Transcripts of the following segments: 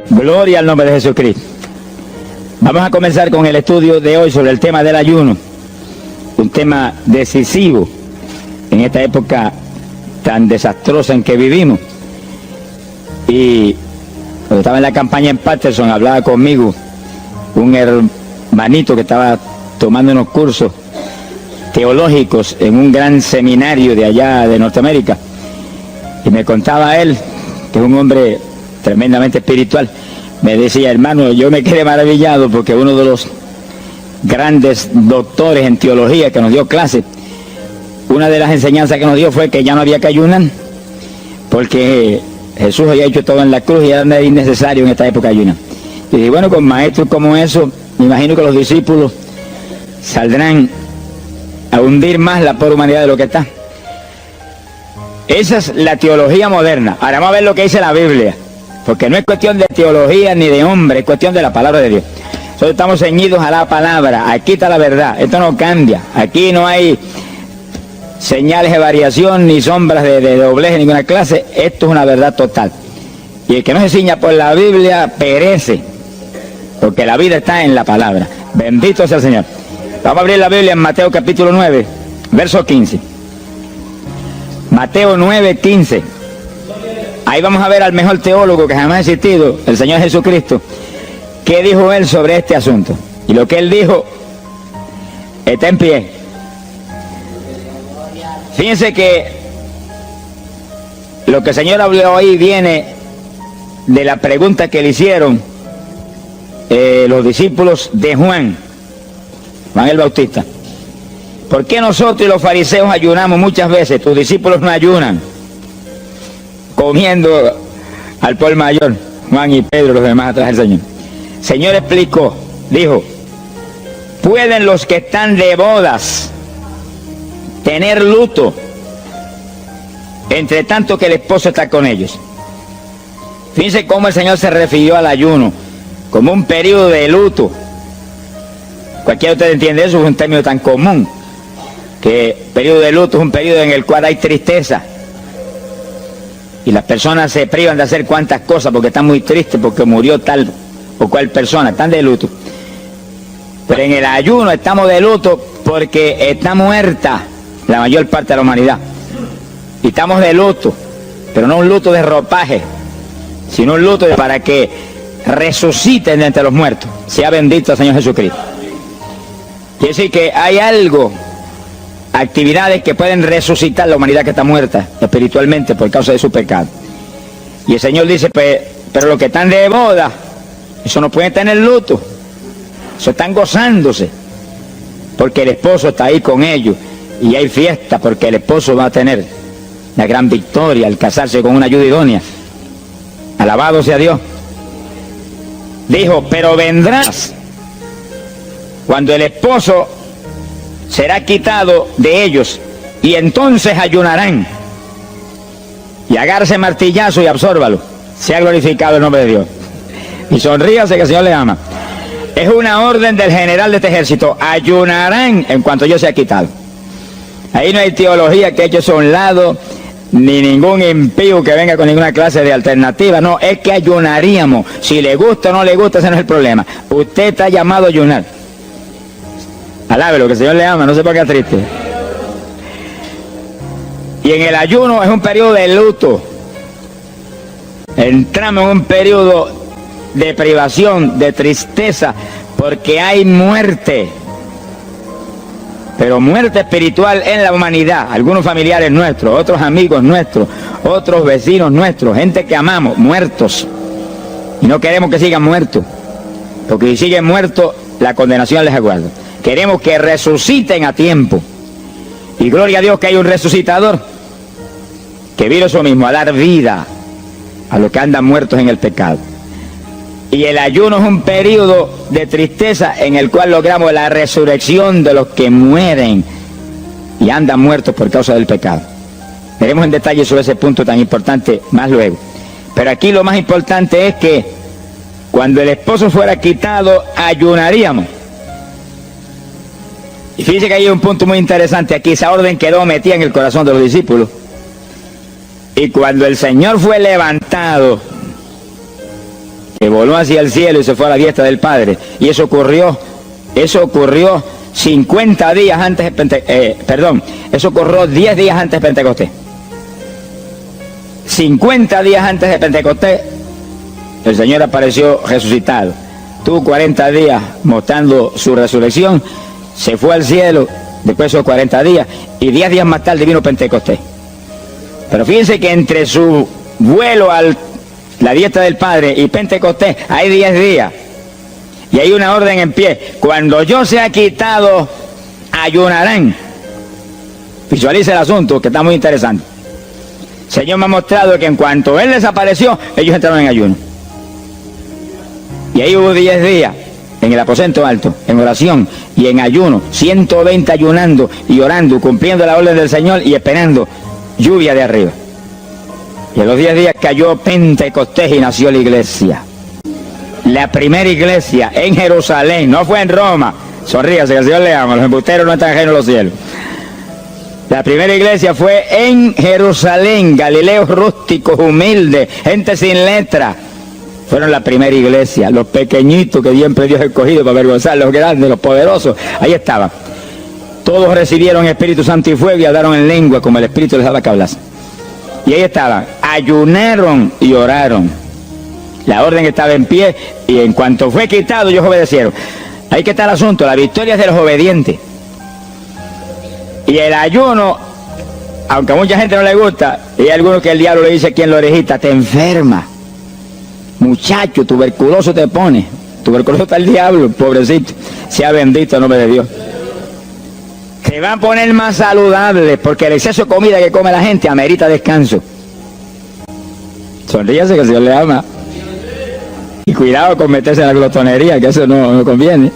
Gloria al nombre de Jesucristo. Vamos a comenzar con el estudio de hoy sobre el tema del ayuno, un tema decisivo en esta época tan desastrosa en que vivimos. Y cuando estaba en la campaña en Patterson, hablaba conmigo un hermanito que estaba tomando unos cursos teológicos en un gran seminario de allá de Norteamérica, y me contaba él, que es un hombre tremendamente espiritual, me decía: hermano, yo me quedé maravillado porque uno de los grandes doctores en teología que nos dio clase, una de las enseñanzas que nos dio fue que ya no había que ayunar, porque Jesús había hecho todo en la cruz y era innecesario en esta época ayunar. Y dije, bueno, con maestros como eso, me imagino que los discípulos saldrán a hundir más la pobre humanidad de lo que está. Esa es la teología moderna. Ahora vamos a ver lo que dice la Biblia, porque no es cuestión de teología ni de hombre, es cuestión de la palabra de Dios. Nosotros estamos ceñidos a la palabra, aquí está la verdad, esto no cambia, aquí no hay señales de variación ni sombras de doblez de ninguna clase, esto es una verdad total. Y el que no se ciña por la Biblia perece, porque la vida está en la palabra. Bendito sea el Señor. Vamos a abrir la Biblia en Mateo capítulo 9, verso 15. Mateo 9, 15. Ahí vamos a ver al mejor teólogo que jamás ha existido, el Señor Jesucristo. ¿Qué dijo él sobre este asunto? Y lo que él dijo está en pie. Fíjense que lo que el Señor habló ahí viene de la pregunta que le hicieron los discípulos de Juan el Bautista. ¿Por qué nosotros y los fariseos ayunamos muchas veces? Tus discípulos no ayunan, comiendo al por mayor, Juan y Pedro, los demás atrás del Señor. El Señor explicó, dijo: ¿pueden los que están de bodas tener luto entre tanto que el esposo está con ellos? Fíjense cómo el Señor se refirió al ayuno como un periodo de luto. Cualquiera de ustedes entiende eso, es un término tan común, que periodo de luto es un periodo en el cual hay tristeza y las personas se privan de hacer cuantas cosas porque están muy tristes porque murió tal o cual persona, están de luto. Pero en el ayuno estamos de luto porque está muerta la mayor parte de la humanidad, y estamos de luto, pero no un luto de ropaje, sino un luto para que resuciten de entre los muertos. Sea bendito el Señor Jesucristo. Quiere decir que hay algo, actividades que pueden resucitar la humanidad que está muerta espiritualmente por causa de su pecado. Y el Señor dice, pero los que están de boda, eso no pueden tener luto, eso están gozándose, porque el esposo está ahí con ellos, y hay fiesta porque el esposo va a tener la gran victoria al casarse con una ayuda idónea. Alabado sea Dios. Dijo, pero vendrás cuando el esposo será quitado de ellos, y entonces ayunarán. Y agárrese martillazo y absórbalo. Sea glorificado el nombre de Dios. Y sonríase que el Señor le ama. Es una orden del general de este ejército. Ayunarán en cuanto yo sea quitado. Ahí no hay teología que eche eso a un lado, ni ningún impío que venga con ninguna clase de alternativa. No, es que ayunaríamos. Si le gusta o no le gusta, ese no es el problema. Usted está llamado a ayunar. Alábelo, que el Señor le ama, no se ponga triste. Y en el ayuno es un periodo de luto. Entramos en un periodo de privación, de tristeza, porque hay muerte. Pero muerte espiritual en la humanidad. Algunos familiares nuestros, otros amigos nuestros, otros vecinos nuestros, gente que amamos, muertos. Y no queremos que sigan muertos, porque si siguen muertos, la condenación les aguarda. Queremos que resuciten a tiempo. Y gloria a Dios que hay un resucitador que vino eso mismo, a dar vida a los que andan muertos en el pecado. Y el ayuno es un periodo de tristeza en el cual logramos la resurrección de los que mueren y andan muertos por causa del pecado. Veremos en detalle sobre ese punto tan importante más luego. Pero aquí lo más importante es que cuando el esposo fuera quitado, ayunaríamos. Y fíjense que hay un punto muy interesante aquí. Esa orden quedó metida en el corazón de los discípulos. Y cuando el Señor fue levantado que voló hacia el cielo y se fue a la diestra del Padre. Y eso ocurrió 50 días antes de Pentecostés, eso ocurrió 10 días antes de Pentecostés. 50 días antes de Pentecostés, el Señor apareció resucitado. Tuvo 40 días mostrando su resurrección, se fue al cielo después de esos 40 días, y 10 días más tarde vino Pentecostés. Pero fíjense que entre su vuelo a la diestra del Padre y Pentecostés hay 10 días. Y hay una orden en pie: cuando yo sea quitado, ayunarán. Visualice el asunto, que está muy interesante. El Señor me ha mostrado que en cuanto Él desapareció, ellos entraron en ayuno. Y ahí hubo 10 días en el aposento alto, en oración y en ayuno, 120 ayunando y orando, cumpliendo la orden del Señor y esperando lluvia de arriba. Y en los 10 días cayó Pentecostés y nació la iglesia. La primera iglesia en Jerusalén, no fue en Roma. Sonríase, que el Señor le ama, los embusteros no están ajenos a los cielos. La primera iglesia fue en Jerusalén, galileos rústicos, humildes, gente sin letra. Fueron la primera iglesia, los pequeñitos que siempre Dios ha escogido para avergonzar, los grandes, los poderosos, ahí estaban. Todos recibieron Espíritu Santo y fuego y hablaron en lengua como el Espíritu les daba que hablasen. Y ahí estaban, ayunaron y oraron. La orden estaba en pie y en cuanto fue quitado, ellos obedecieron. Ahí que está el asunto, la victoria es de los obedientes. Y el ayuno, aunque a mucha gente no le gusta, y hay algunos que el diablo le dice aquí en la orejita: te enferma. Muchacho, tuberculoso te pone. Tuberculoso está el diablo, pobrecito. Sea bendito el nombre de Dios. Te va a poner más saludable, porque el exceso de comida que come la gente amerita descanso. Sonríase, que el Señor le ama. Y cuidado con meterse en la glotonería, que eso no conviene.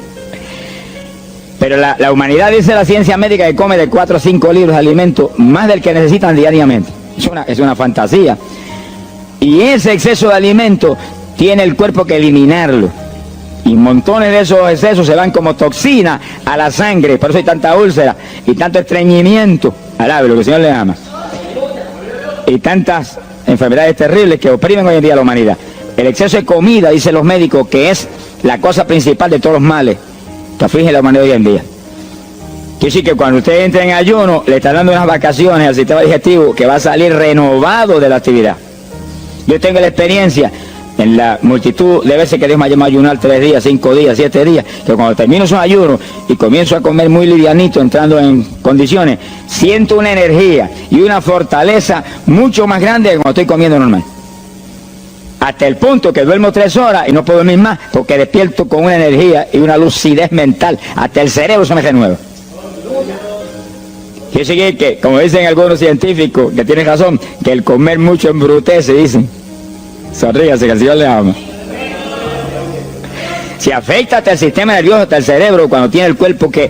Pero la humanidad, dice la ciencia médica, que come de 4 a 5 libros de alimento, más del que necesitan diariamente. Es una fantasía. Y ese exceso de alimento tiene el cuerpo que eliminarlo. Y montones de esos excesos se van como toxina a la sangre. Por eso hay tanta úlcera y tanto estreñimiento. Alabe lo que el Señor le ama. Y tantas enfermedades terribles que oprimen hoy en día a la humanidad. El exceso de comida, dicen los médicos, que es la cosa principal de todos los males que aflige la humanidad hoy en día. Quiere decir que cuando usted entra en ayuno, le está dando unas vacaciones al sistema digestivo que va a salir renovado de la actividad. Yo tengo la experiencia en la multitud de veces que Dios me ha llamado a ayunar 3 días, 5 días, 7 días, que cuando termino esos ayunos y comienzo a comer muy livianito, entrando en condiciones, siento una energía y una fortaleza mucho más grande que cuando estoy comiendo normal. Hasta el punto que duermo 3 horas y no puedo dormir más, porque despierto con una energía y una lucidez mental. Hasta el cerebro se me renueva. Quiere decir que, como dicen algunos científicos, que tienen razón, que el comer mucho embrutece, dicen. Sonríase, que el Señor le ama. Si afecta hasta el sistema nervioso, hasta el cerebro, cuando tiene el cuerpo que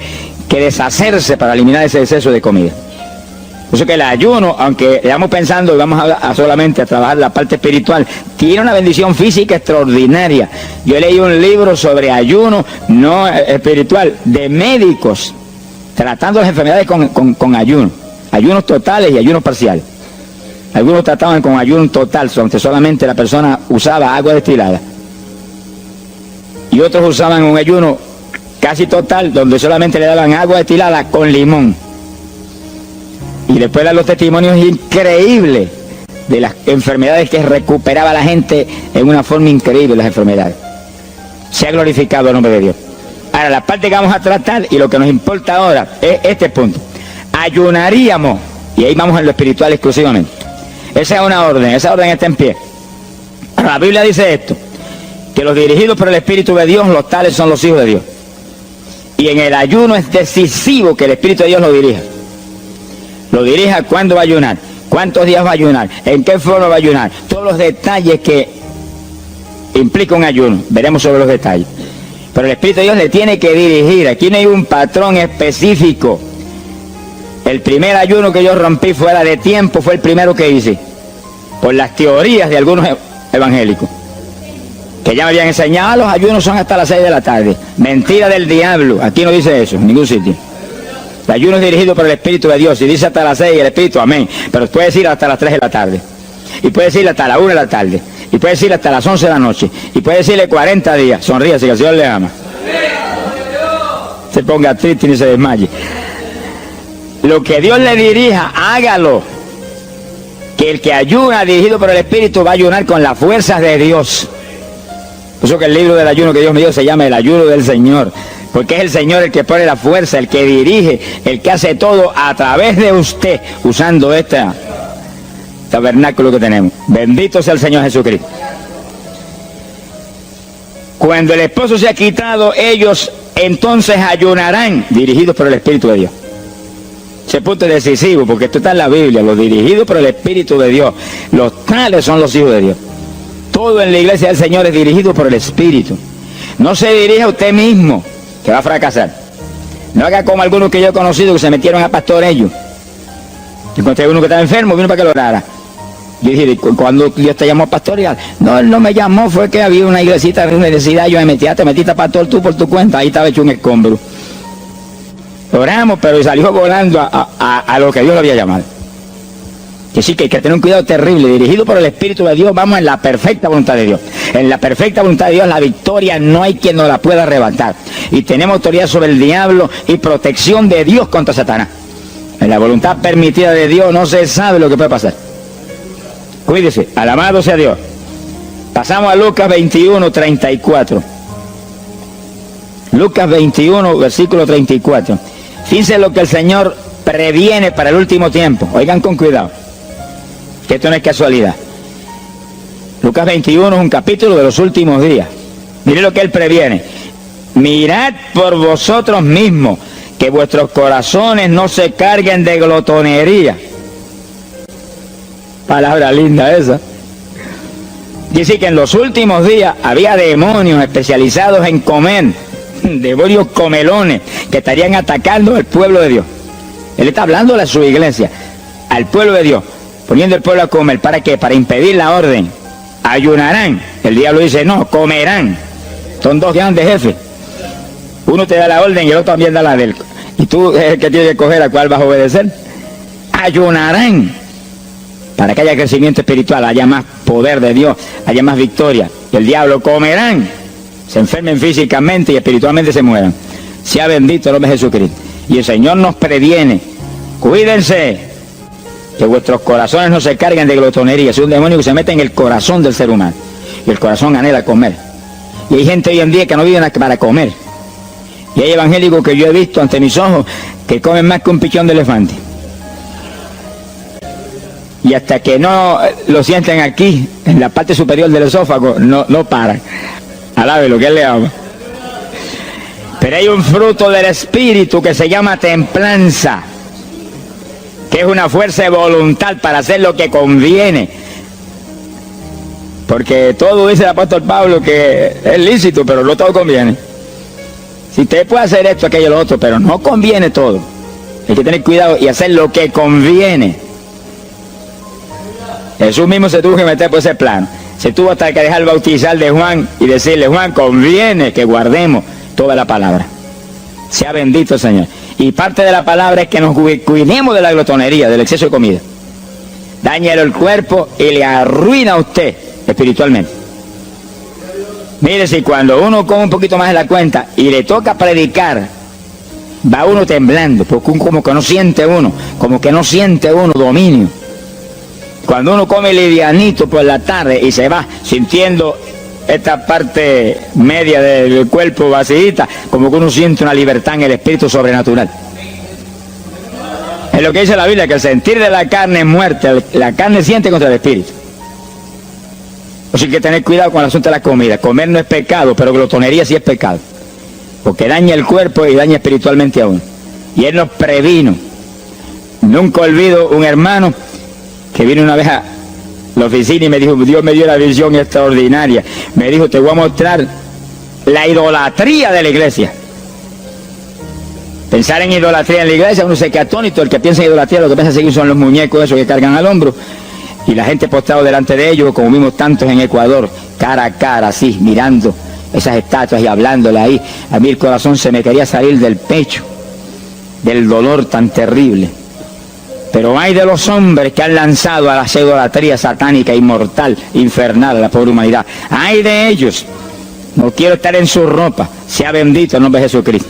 deshacerse para eliminar ese exceso de comida. Por eso que el ayuno, aunque estamos pensando y vamos solamente a trabajar la parte espiritual, tiene una bendición física extraordinaria. Yo leí un libro sobre ayuno, no espiritual, de médicos, tratando las enfermedades con ayuno. Ayunos totales y ayunos parciales. Algunos trataban con ayuno total, donde solamente la persona usaba agua destilada. Y otros usaban un ayuno casi total, donde solamente le daban agua destilada con limón. Y después dan los testimonios increíbles de las enfermedades que recuperaba la gente en una forma increíble, las enfermedades. Se ha glorificado el nombre de Dios. Ahora, la parte que vamos a tratar y lo que nos importa ahora es este punto. Ayunaríamos, y ahí vamos en lo espiritual exclusivamente. Esa es una orden, esa orden está en pie. Ahora, la Biblia dice esto, que los dirigidos por el Espíritu de Dios, los tales son los hijos de Dios. Y en el ayuno es decisivo que el Espíritu de Dios lo dirija. Lo dirija cuándo va a ayunar, cuántos días va a ayunar, en qué forma va a ayunar, todos los detalles que implica un ayuno, veremos sobre los detalles. Pero el Espíritu de Dios le tiene que dirigir, aquí no hay un patrón específico. El primer ayuno que yo rompí fuera de tiempo fue el primero que hice, por las teorías de algunos evangélicos, que ya me habían enseñado, los ayunos son hasta las 6 de la tarde. Mentira del diablo, aquí no dice eso, en ningún sitio. El ayuno es dirigido por el Espíritu de Dios, y dice hasta las 6 el Espíritu, amén, pero puede decir hasta las 3 de la tarde, y puede decir hasta la 1 de la tarde, Y puede decirle hasta las 11 de la noche. Y puede decirle 40 días. Sonríase, que el Señor le ama. Se ponga triste y ni se desmaye. Lo que Dios le dirija, hágalo. Que el que ayuna dirigido por el Espíritu va a ayunar con las fuerzas de Dios. Por eso que el libro del ayuno que Dios me dio se llama el ayuno del Señor. Porque es el Señor el que pone la fuerza, el que dirige, el que hace todo a través de usted, usando este tabernáculo que tenemos. Bendito sea el Señor Jesucristo. Cuando el esposo se ha quitado, ellos entonces ayunarán, dirigidos por el Espíritu de Dios. Ese punto es decisivo, porque esto está en la Biblia, los dirigidos por el Espíritu de Dios. Los tales son los hijos de Dios. Todo en la iglesia del Señor es dirigido por el Espíritu. No se dirija a usted mismo, que va a fracasar. No haga como algunos que yo he conocido que se metieron a pastor ellos. Yo encontré uno que estaba enfermo, vino para que lo orara. Yo dije, cuando Dios te llamó pastorear, no, él no me llamó, fue que había una iglesita de universidad, yo me metí, te metiste a pastor tú por tu cuenta, ahí estaba hecho un escombro. Oramos, pero salió volando a lo que Dios lo había llamado. Que sí, que hay que tener un cuidado terrible, dirigido por el Espíritu de Dios, vamos en la perfecta voluntad de Dios. En la perfecta voluntad de Dios, la victoria no hay quien nos la pueda arrebatar. Y tenemos autoridad sobre el diablo y protección de Dios contra Satanás. En la voluntad permitida de Dios no se sabe lo que puede pasar. Cuídese, alabado sea Dios. Pasamos a Lucas 21, 34. Lucas 21, versículo 34. Fíjense lo que el Señor previene para el último tiempo. Oigan con cuidado, que esto no es casualidad. Lucas 21 es un capítulo de los últimos días. Miren lo que Él previene. Mirad por vosotros mismos, que vuestros corazones no se carguen de glotonería. Palabra linda esa. Dice que en los últimos días había demonios especializados en comer, demonios comelones que estarían atacando al pueblo de Dios. Él está hablando a su iglesia, al pueblo de Dios, poniendo el pueblo a comer. ¿Para qué? Para impedir la orden. Ayunarán. El diablo dice, no, comerán. Son dos grandes jefes. Uno te da la orden y el otro también da la del. Y tú es el que tienes que coger a cuál vas a obedecer. Ayunarán. Para que haya crecimiento espiritual, haya más poder de Dios, haya más victoria. Y el diablo comerán. Se enfermen físicamente y espiritualmente se mueran. Sea bendito el nombre de Jesucristo. Y el Señor nos previene. Cuídense, que vuestros corazones no se carguen de glotonería. Es un demonio que se mete en el corazón del ser humano. Y el corazón anhela comer. Y hay gente hoy en día que no vive para comer. Y hay evangélicos que yo he visto ante mis ojos que comen más que un pichón de elefante. Y hasta que no lo sienten aquí, en la parte superior del esófago, no paran. Alabe lo que Él le ama. Pero hay un fruto del Espíritu que se llama templanza, que es una fuerza de voluntad para hacer lo que conviene. Porque todo dice el apóstol Pablo que es lícito, pero no todo conviene. Si usted puede hacer esto, aquello, lo otro, pero no conviene todo. Hay que tener cuidado y hacer lo que conviene. Jesús mismo se tuvo que meter por ese plano. Se tuvo hasta que dejar bautizar de Juan y decirle, Juan, conviene que guardemos toda la palabra. Sea bendito el Señor. Y parte de la palabra es que nos cuidemos de la glotonería, del exceso de comida. Dañale el cuerpo y le arruina a usted espiritualmente. Mire, si cuando uno come un poquito más de la cuenta y le toca predicar, va uno temblando, porque como que no siente uno dominio. Cuando uno come livianito por la tarde y se va sintiendo esta parte media del cuerpo vacíita, como que uno siente una libertad en el espíritu sobrenatural. Es lo que dice la Biblia, que el sentir de la carne es muerte, la carne siente contra el espíritu. O sea, hay que tener cuidado con el asunto de la comida. Comer no es pecado, pero glotonería sí es pecado, porque daña el cuerpo y daña espiritualmente a uno. Y Él nos previno. Nunca olvido un hermano que vino una vez a la oficina y me dijo, Dios me dio la visión extraordinaria. Me dijo, te voy a mostrar la idolatría de la iglesia. Pensar en idolatría en la iglesia, uno se queda atónito. El que piensa en idolatría, lo que piensa seguir son los muñecos esos que cargan al hombro. Y la gente postrado delante de ellos, como vimos tantos en Ecuador, cara a cara, así, mirando esas estatuas y hablándole ahí. A mí el corazón se me quería salir del pecho, del dolor tan terrible. Pero hay de los hombres que han lanzado a la idolatría satánica, inmortal, infernal, a la pobre humanidad. Hay de ellos. No quiero estar en su ropa. Sea bendito el nombre de Jesucristo.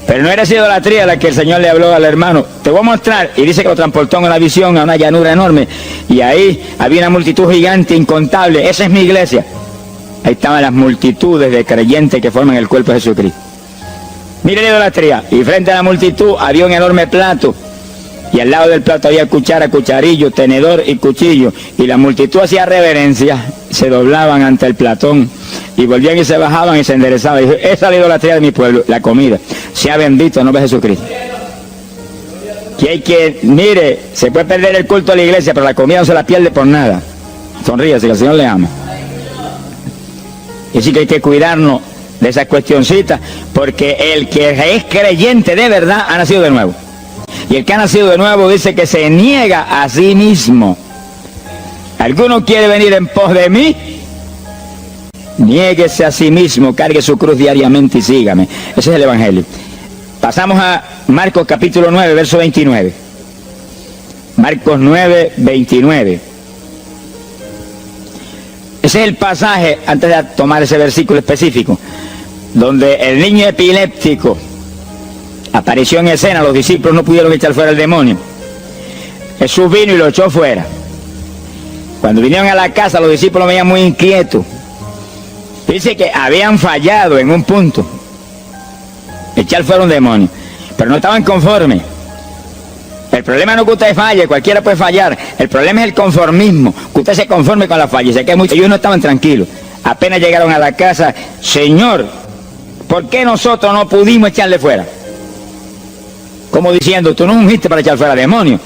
Pero no era esa idolatría la que el Señor le habló al hermano. Te voy a mostrar. Y dice que lo transportó en una visión a una llanura enorme. Y ahí había una multitud gigante, incontable. Esa es mi iglesia. Ahí estaban las multitudes de creyentes que forman el cuerpo de Jesucristo. Mire la idolatría. Y frente a la multitud había un enorme plato. Y al lado del plato había cuchara, cucharillo, tenedor y cuchillo. Y la multitud hacía reverencia. Se doblaban ante el platón. Y volvían y se bajaban y se enderezaban. Y dijo, esa es la idolatría de mi pueblo, la comida. Sea bendito el nombre de Jesucristo. Que hay que, mire, se puede perder el culto de la iglesia, pero la comida no se la pierde por nada. Sonríase, que el Señor le ama. Y así que hay que cuidarnos de esas cuestioncitas, porque el que es creyente de verdad ha nacido de nuevo. Y el que ha nacido de nuevo dice que se niega a sí mismo. ¿Alguno quiere venir en pos de mí? Niéguese a sí mismo, cargue su cruz diariamente y sígame. Ese es el Evangelio. Pasamos a Marcos capítulo 9, verso 29. Marcos 9, 29. Ese es el pasaje, antes de tomar ese versículo específico, donde el niño epiléptico apareció en escena. Los discípulos no pudieron echar fuera el demonio. Jesús vino y lo echó fuera. Cuando vinieron a la casa, los discípulos lo veían muy inquietos. Dice que habían fallado en un punto. Echar fuera un demonio. Pero no estaban conformes. El problema no es que usted falle, cualquiera puede fallar. El problema es el conformismo, que usted se conforme con la falla. Sé que ellos no estaban tranquilos. Apenas llegaron a la casa, Señor, ¿por qué nosotros no pudimos echarle fuera? Como diciendo, tú no ungiste para echar fuera demonios.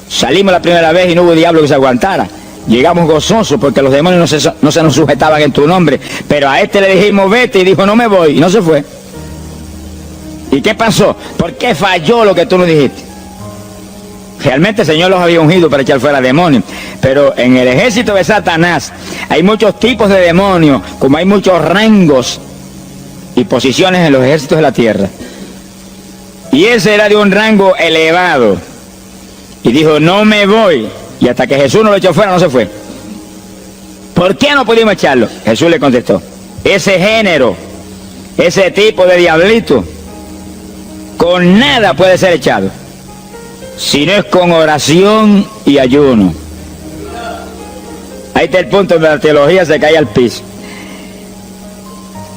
Salimos la primera vez y no hubo diablo que se aguantara. Llegamos gozosos porque los demonios no se nos sujetaban en tu nombre. Pero a este le dijimos, vete, y dijo, no me voy, y no se fue. ¿Y qué pasó? ¿Por qué falló lo que tú nos dijiste? Realmente el Señor los había ungido para echar fuera demonios. Pero en el ejército de Satanás hay muchos tipos de demonios, como hay muchos rangos y posiciones en los ejércitos de la tierra. Y ese era de un rango elevado. Y dijo, no me voy. Y hasta que Jesús no lo echó fuera, no se fue. ¿Por qué no pudimos echarlo? Jesús le contestó, ese género, ese tipo de diablito, con nada puede ser echado, si no es con oración y ayuno. Ahí está el punto donde la teología se cae al piso.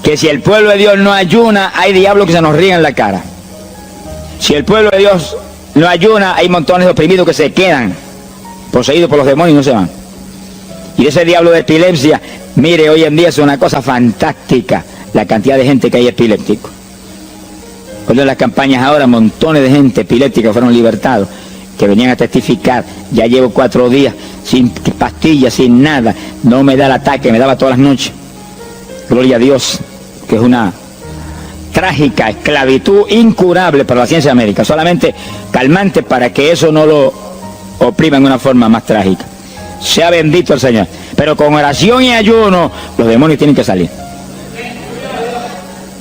Que si el pueblo de Dios no ayuna, hay diablos que se nos ríen en la cara. Si el pueblo de Dios no ayuna, hay montones de oprimidos que se quedan poseídos por los demonios y no se van. Y ese diablo de epilepsia, mire, hoy en día es una cosa fantástica la cantidad de gente que hay epiléptico. Cuando en las campañas ahora, montones de gente epiléptica fueron libertados, que venían a testificar. Ya llevo 4 días sin pastillas, sin nada, no me da el ataque, me daba todas las noches. Gloria a Dios, que es una trágica esclavitud incurable para la ciencia médica, solamente calmante para que eso no lo oprima en una forma más trágica. Sea bendito el Señor. Pero con oración y ayuno, los demonios tienen que salir.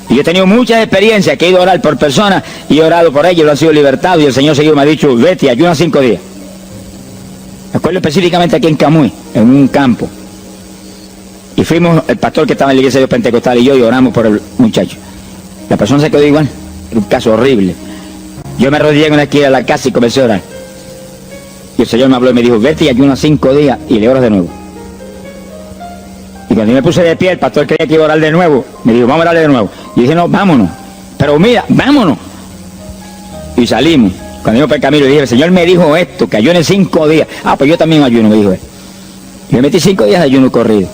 Y yo he tenido muchas experiencias que he ido a orar por personas y he orado por ellos, lo han sido libertados, y el Señor seguido me ha dicho, vete, ayuna 5 días. Me acuerdo específicamente aquí en Camuy, en un campo. Y fuimos, el pastor que estaba en la iglesia de Pentecostal y yo, y oramos por el muchacho. La persona se quedó igual, era un caso horrible. Yo me arrodillé en una esquina de la casa y comencé a orar. Y el Señor me habló y me dijo, vete y ayuna 5 días y le oras de nuevo. Y cuando yo me puse de pie, el pastor creía que iba a orar de nuevo. Me dijo, vamos a orar de nuevo. Y dije, no, vámonos. Pero mira, vámonos. Y salimos. Cuando yo por el camino, dije, el Señor me dijo esto, que ayune 5 días. Ah, pues yo también ayuno, me dijo él. Y me metí 5 días de ayuno corrido.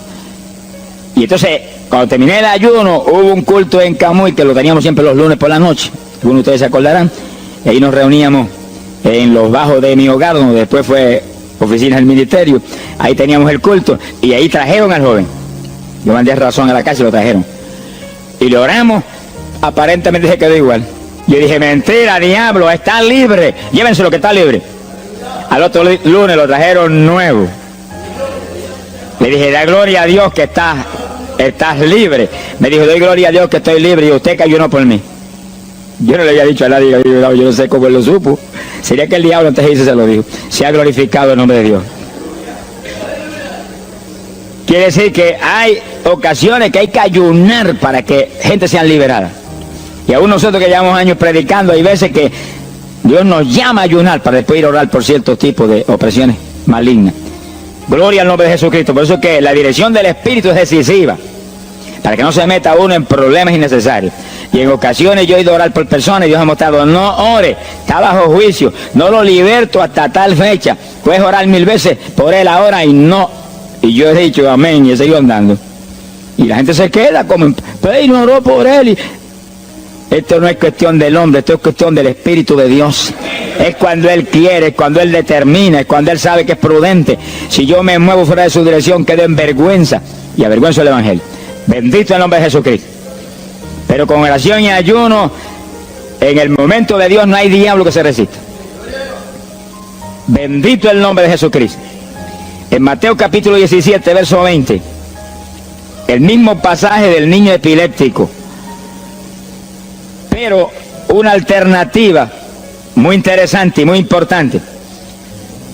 Y entonces, cuando terminé el ayuno, hubo un culto en Camuy, que lo teníamos siempre los lunes por la noche. Algunos de ustedes se acordarán. Y ahí nos reuníamos en los bajos de mi hogar, donde después fue oficina del ministerio. Ahí teníamos el culto y ahí trajeron al joven. Yo mandé razón a la casa y lo trajeron. Y le oramos, aparentemente se quedó igual. Yo dije, mentira, diablo, está libre. Llévense lo que está libre. Al otro lunes lo trajeron nuevo. Le dije, da gloria a Dios que estás libre. Me dijo, doy gloria a Dios que estoy libre y usted que ayunó por mí. Yo no le había dicho a nadie, yo no sé cómo él lo supo. Sería que el diablo antes de irse se lo dijo. Se ha glorificado el nombre de Dios. Quiere decir que hay ocasiones que hay que ayunar para que gente sea liberada. Y aún nosotros que llevamos años predicando, hay veces que Dios nos llama a ayunar para después ir a orar por ciertos tipos de opresiones malignas. Gloria al nombre de Jesucristo. Por eso es que la dirección del Espíritu es decisiva, para que no se meta uno en problemas innecesarios. Y en ocasiones yo he ido a orar por personas y Dios ha mostrado, no ore, está bajo juicio, no lo liberto hasta tal fecha. Puedes orar 1000 veces por él ahora y no. Y yo he dicho amén y he seguido andando. Y la gente se queda como, pero no oró por él. Y esto no es cuestión del hombre, esto es cuestión del Espíritu de Dios. Es cuando Él quiere, es cuando Él determina, es cuando Él sabe que es prudente. Si yo me muevo fuera de su dirección, quedo en vergüenza y avergüenzo el Evangelio. Bendito el nombre de Jesucristo. Pero con oración y ayuno, en el momento de Dios no hay diablo que se resista. Bendito el nombre de Jesucristo. En Mateo capítulo 17, verso 20, el mismo pasaje del niño epiléptico, pero una alternativa muy interesante y muy importante.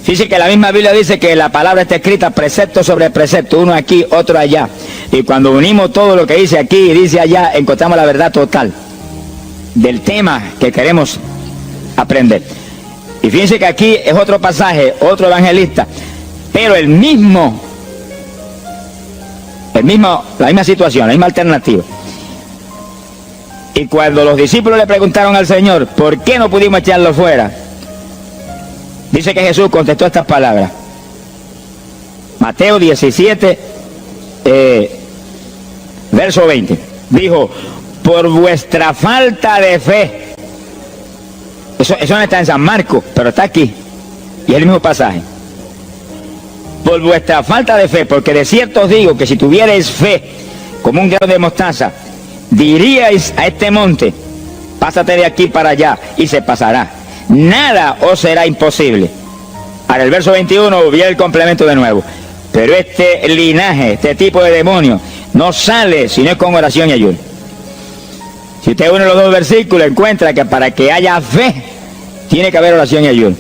Fíjese que la misma Biblia dice que la palabra está escrita precepto sobre precepto, uno aquí, otro allá. Y cuando unimos todo lo que dice aquí y dice allá, encontramos la verdad total del tema que queremos aprender. Y fíjense que aquí es otro pasaje, otro evangelista, pero la misma situación, la misma alternativa. Y cuando los discípulos le preguntaron al Señor, ¿por qué no pudimos echarlo fuera? Dice que Jesús contestó estas palabras. Mateo 17, verso 20. Dijo, por vuestra falta de fe. Eso no está en San Marcos, pero está aquí. Y es el mismo pasaje. Por vuestra falta de fe, porque de cierto os digo que si tuvierais fe como un grano de mostaza, diríais a este monte, pásate de aquí para allá, y se pasará. Nada os será imposible. Ahora el verso 21 viene el complemento de nuevo. Pero este linaje, este tipo de demonio, no sale si no es con oración y ayuno. Si usted une los dos versículos, encuentra que para que haya fe, tiene que haber oración y ayuno.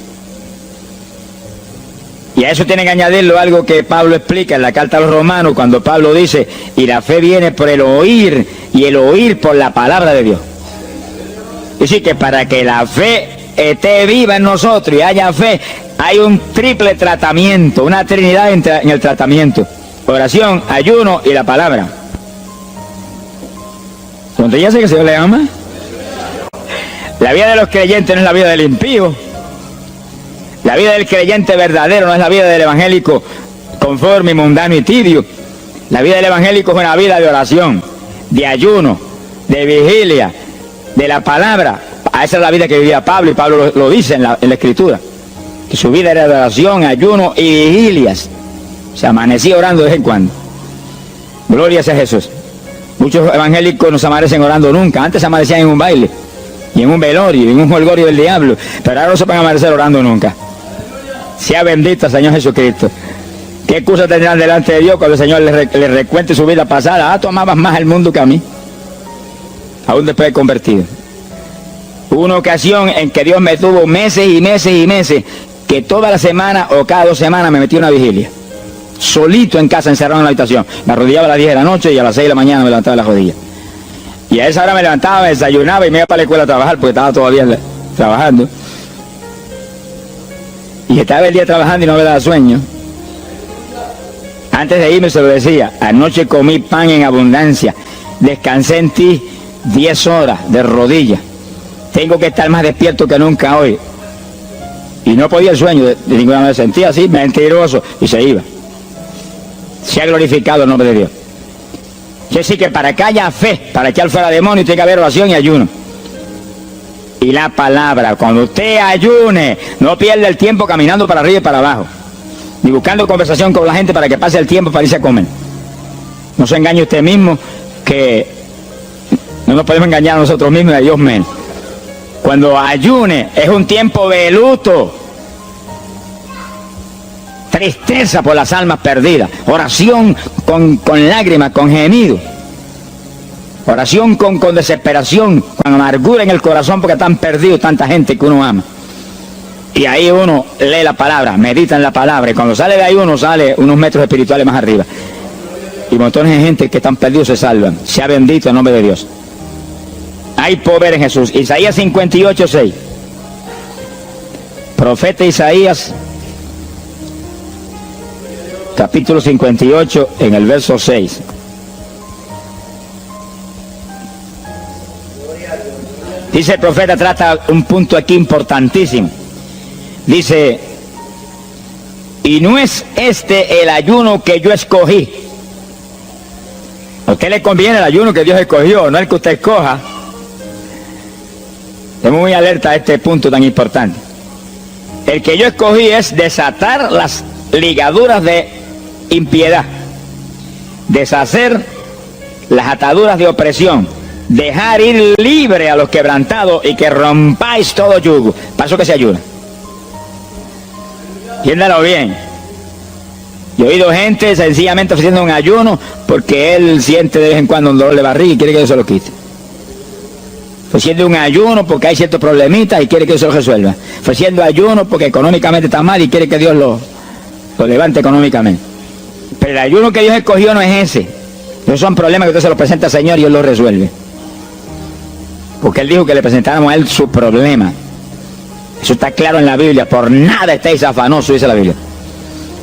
Y a eso tiene que añadirlo algo que Pablo explica en la carta a los Romanos, cuando Pablo dice, y la fe viene por el oír, y el oír por la palabra de Dios. Es decir, que para que la fe esté viva en nosotros y haya fe, hay un triple tratamiento, una trinidad en el tratamiento: oración, ayuno y la palabra. ¿Entonces ya sé que el Señor le ama? La vida de los creyentes no es la vida del impío. La vida del creyente verdadero no es la vida del evangélico conforme, mundano y tibio. La vida del evangélico es una vida de oración, de ayuno, de vigilia, de la palabra. Esa es la vida que vivía Pablo, y Pablo lo dice en la Escritura, que su vida era de oración, ayuno y vigilias. Se amanecía orando de vez en cuando. Gloria sea Jesús. Muchos evangélicos no se amanecen orando nunca. Antes se amanecían en un baile, y en un velorio, y en un jolgorio del diablo, pero ahora no se van a amanecer orando nunca. Sea bendito el Señor Jesucristo. ¿Qué excusa tendrán delante de Dios cuando el Señor les recuente su vida pasada? Ah, tú amabas más el mundo que a mí, aún después de convertido. Hubo una ocasión en que Dios me tuvo meses y meses y meses, que toda la semana o cada 2 semanas me metí a una vigilia, solito en casa, encerrado en la habitación. Me arrodillaba a las 10 de la noche y a las 6 de la mañana me levantaba las rodillas. Y a esa hora me levantaba, me desayunaba y me iba para la escuela a trabajar, porque estaba todavía trabajando. Y estaba el día trabajando y no me daba sueño. Antes de irme se lo decía: anoche comí pan en abundancia, descansé en ti 10 horas de rodillas, tengo que estar más despierto que nunca hoy. Y no podía el sueño de ninguna manera, sentía así, mentiroso, y se iba. Se ha glorificado el nombre de Dios. Quiere decir que para que haya fe, para echar fuera demonios, tiene que haber oración y ayuno. Y la palabra, cuando usted ayune, no pierda el tiempo caminando para arriba y para abajo, ni buscando conversación con la gente para que pase el tiempo para irse a comer. No se engañe usted mismo, que no nos podemos engañar a nosotros mismos y a Dios menos. Cuando ayune es un tiempo de luto, tristeza por las almas perdidas, oración con lágrimas, con gemidos. Oración con desesperación, con amargura en el corazón porque están perdidos tanta gente que uno ama. Y ahí uno lee la palabra, medita en la palabra, y cuando sale de ahí uno sale unos metros espirituales más arriba. Y montones de gente que están perdidos se salvan. Sea bendito el nombre de Dios. Hay poder en Jesús. Isaías 58:6. Profeta Isaías, capítulo 58, en el verso 6. Dice el profeta, trata un punto aquí importantísimo. Dice, y no es este el ayuno que yo escogí. A usted le conviene el ayuno que Dios escogió, no el que usted escoja. Estamos muy alerta a este punto tan importante. El que yo escogí es desatar las ligaduras de impiedad, deshacer las ataduras de opresión, dejar ir libre a los quebrantados y que rompáis todo yugo. Para eso que se ayuda. Entiéndalo bien. Yo he oído gente sencillamente ofreciendo un ayuno porque él siente de vez en cuando un dolor de barriga y quiere que Dios se lo quite. Ofreciendo un ayuno porque hay ciertos problemitas y quiere que Dios se lo resuelva. Ofreciendo ayuno porque económicamente está mal y quiere que Dios lo levante económicamente. Pero el ayuno que Dios escogió no es ese. Esos son problemas que usted se los presenta al Señor y Él los resuelve. Porque Él dijo que le presentáramos a Él su problema. Eso está claro en la Biblia. Por nada estéis afanosos, dice la Biblia.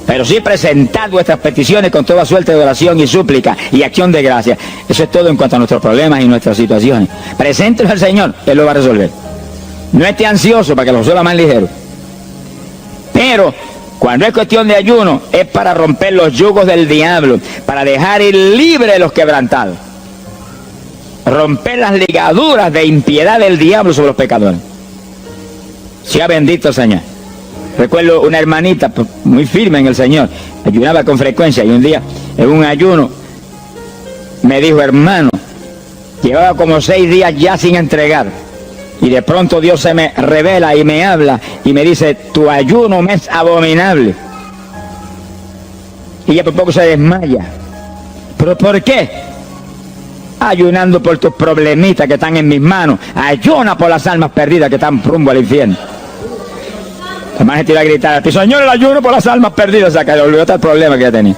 Pero sí presentad vuestras peticiones con toda suerte de oración y súplica y acción de gracia. Eso es todo en cuanto a nuestros problemas y nuestras situaciones. Preséntelos al Señor, Él lo va a resolver. No esté ansioso para que lo resuelva más ligero. Pero cuando es cuestión de ayuno, es para romper los yugos del diablo, para dejar ir libre los quebrantados. Romper las ligaduras de impiedad del diablo sobre los pecadores. Sea bendito el Señor. Recuerdo una hermanita muy firme en el Señor, ayunaba con frecuencia y un día en un ayuno me dijo, hermano, llevaba como 6 días ya sin entregar y de pronto Dios se me revela y me habla y me dice, tu ayuno me es abominable. Y ella por poco se desmaya. ¿Pero por qué? Ayunando por tus problemitas que están en mis manos. Ayuna por las almas perdidas que están rumbo al infierno. Además gente iba a gritar, Señor, el ayuno por las almas perdidas. O sea, que le olvidó tal problema que ya tenía.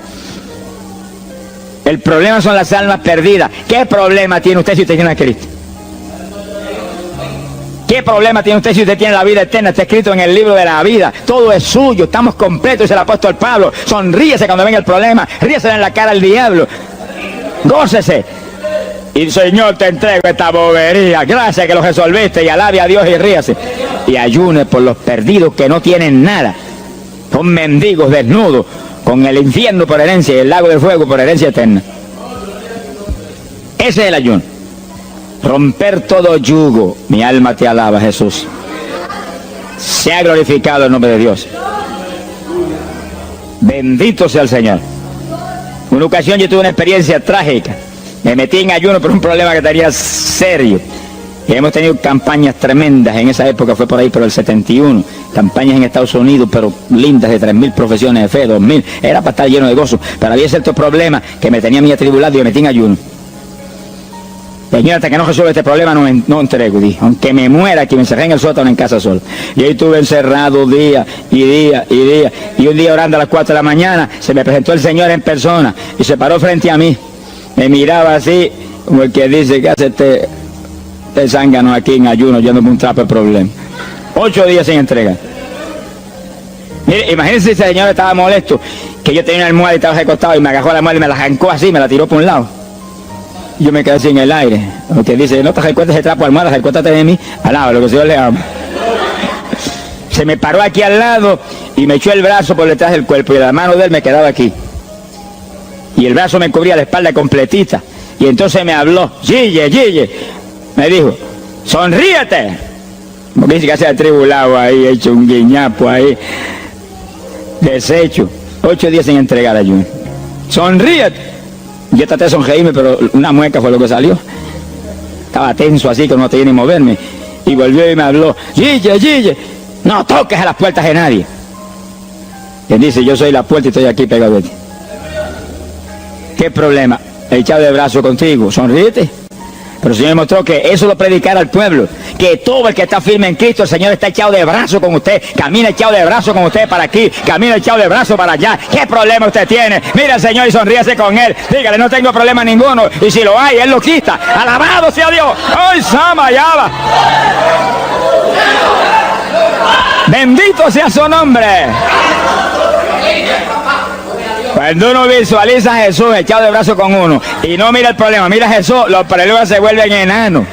El problema son las almas perdidas. ¿Qué problema tiene usted si usted tiene a Cristo? ¿Qué problema tiene usted si usted tiene la vida eterna? Está escrito en el libro de la vida. Todo es suyo, estamos completos, dice el apóstol Pablo. Sonríese cuando venga el problema, ríese en la cara al diablo. Gócese. Y Señor, te entrego esta bobería. Gracias que lo resolviste y alabe a Dios y ríase. Y ayune por los perdidos que no tienen nada. Son mendigos desnudos, con el infierno por herencia y el lago de fuego por herencia eterna. Ese es el ayuno. Romper todo yugo. Mi alma te alaba, Jesús. Sea glorificado el nombre de Dios. Bendito sea el Señor. Una ocasión yo tuve una experiencia trágica. Me metí en ayuno por un problema que tenía serio. Y hemos tenido campañas tremendas. En esa época fue por ahí, por el 71. Campañas en Estados Unidos, pero lindas, de 3.000 profesiones de fe, 2.000. Era para estar lleno de gozo. Pero había ciertos problemas que me tenía a mí atribulado y me metí en ayuno. Señor, hasta que no resuelva este problema no entrego, dije. Aunque me muera aquí, me encerré en el sótano en casa solo. Y ahí estuve encerrado día y día y día. Y un día orando a las 4 de la mañana, se me presentó el Señor en persona y se paró frente a mí. Me miraba así, como el que dice, ¿qué hace este zángano aquí en ayuno, yéndome un trapo de problema? 8 días sin entregar. Mire, imagínense si el Señor estaba molesto, que yo tenía una almohada y estaba recostado y me agarró la almohada y me la arrancó así, me la tiró por un lado. Y yo me quedé así en el aire. Como que dice, no te recuerdes ese trapo de almohada, recuérdate de mí, al lado, lo que Dios le ama. Se me paró aquí al lado y me echó el brazo por detrás del cuerpo y la mano de él me quedaba aquí. Y el brazo me cubría la espalda completita. Y entonces me habló, Gille, me dijo, sonríete. Porque dice que se ha atribulado ahí, hecho un guiñapo ahí, deshecho. 8 días sin entregar ayuno. Sonríete. Yo traté de sonreírme, pero una mueca fue lo que salió. Estaba tenso así, que no tenía ni moverme. Y volvió y me habló, Gille, no toques a las puertas de nadie. Él dice, yo soy la puerta y estoy aquí pegado a ti. ¿Qué problema? Echado de brazo contigo, sonríete. Pero el Señor mostró que eso lo predicara al pueblo, que todo el que está firme en Cristo, el Señor está echado de brazo con usted, camina echado de brazo con usted para aquí, camina echado de brazo para allá. ¿Qué problema usted tiene? Mira al Señor y sonríese con Él, dígale, no tengo problema ninguno, y si lo hay, Él lo quita. Alabado sea Dios. ¡Ay, Samayaba! Bendito sea su nombre. Cuando uno visualiza a Jesús echado de brazo con uno y no mira el problema, mira a Jesús, los problemas se vuelven enanos.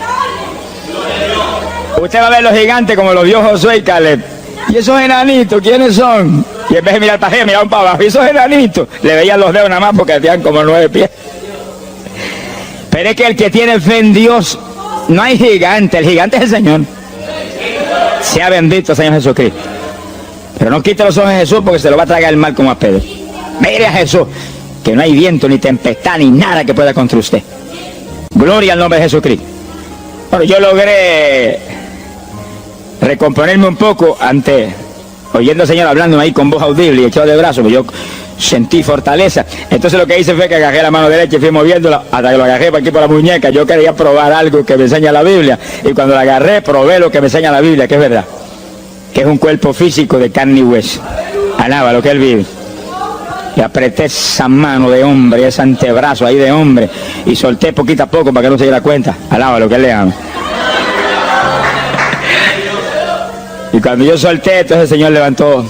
Usted va a ver los gigantes como los vio Josué y Caleb. ¿Y esos enanitos quiénes son? Y en vez de mirar para arriba, miraban para abajo. ¿Y esos enanitos? Le veían los dedos nada más porque tenían como 9 pies. Pero es que el que tiene fe en Dios, no hay gigante, el gigante es el Señor. Sea bendito Señor Jesucristo. Pero no quite los ojos de Jesús porque se lo va a tragar el mal como a Pedro. Mire a Jesús, que no hay viento, ni tempestad, ni nada que pueda contra usted. Gloria al nombre de Jesucristo. Bueno, yo logré recomponerme un poco oyendo al Señor hablando ahí con voz audible y echado de brazos, yo sentí fortaleza. Entonces lo que hice fue que agarré la mano derecha y fui moviéndola hasta que lo agarré por aquí por la muñeca. Yo quería probar algo que me enseña la Biblia, y cuando la agarré probé lo que me enseña la Biblia, que es verdad, que es un cuerpo físico de carne y hueso. Alaba lo que Él vive. Y apreté esa mano de hombre, ese antebrazo ahí de hombre, y solté poquito a poco para que no se diera cuenta. Alaba lo que Él le ama. Y cuando yo solté, entonces el Señor levantó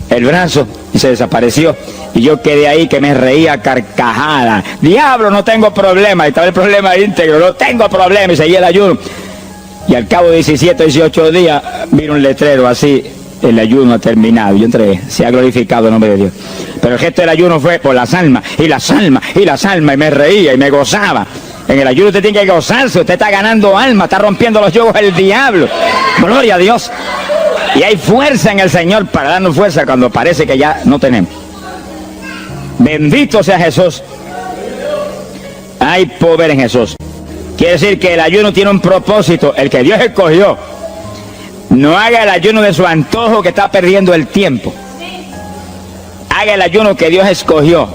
el brazo y se desapareció. Y yo quedé ahí que me reía a carcajada. Diablo, no tengo problema. Y estaba el problema íntegro, no tengo problema. Y seguí el ayuno. Y al cabo de 17, 18 días, vino un letrero así: el ayuno ha terminado. Yo entregué, se ha glorificado el nombre de Dios. Pero el gesto del ayuno fue por las almas, y las almas, y las almas, y me reía y me gozaba. En el ayuno usted tiene que gozarse, usted está ganando alma, está rompiendo los yugos del diablo. Gloria a Dios. Y hay fuerza en el Señor para darnos fuerza cuando parece que ya no tenemos. Bendito sea Jesús. Hay poder en Jesús. Quiere decir que el ayuno tiene un propósito, el que Dios escogió. No haga el ayuno de su antojo, que está perdiendo el tiempo. Haga el ayuno que Dios escogió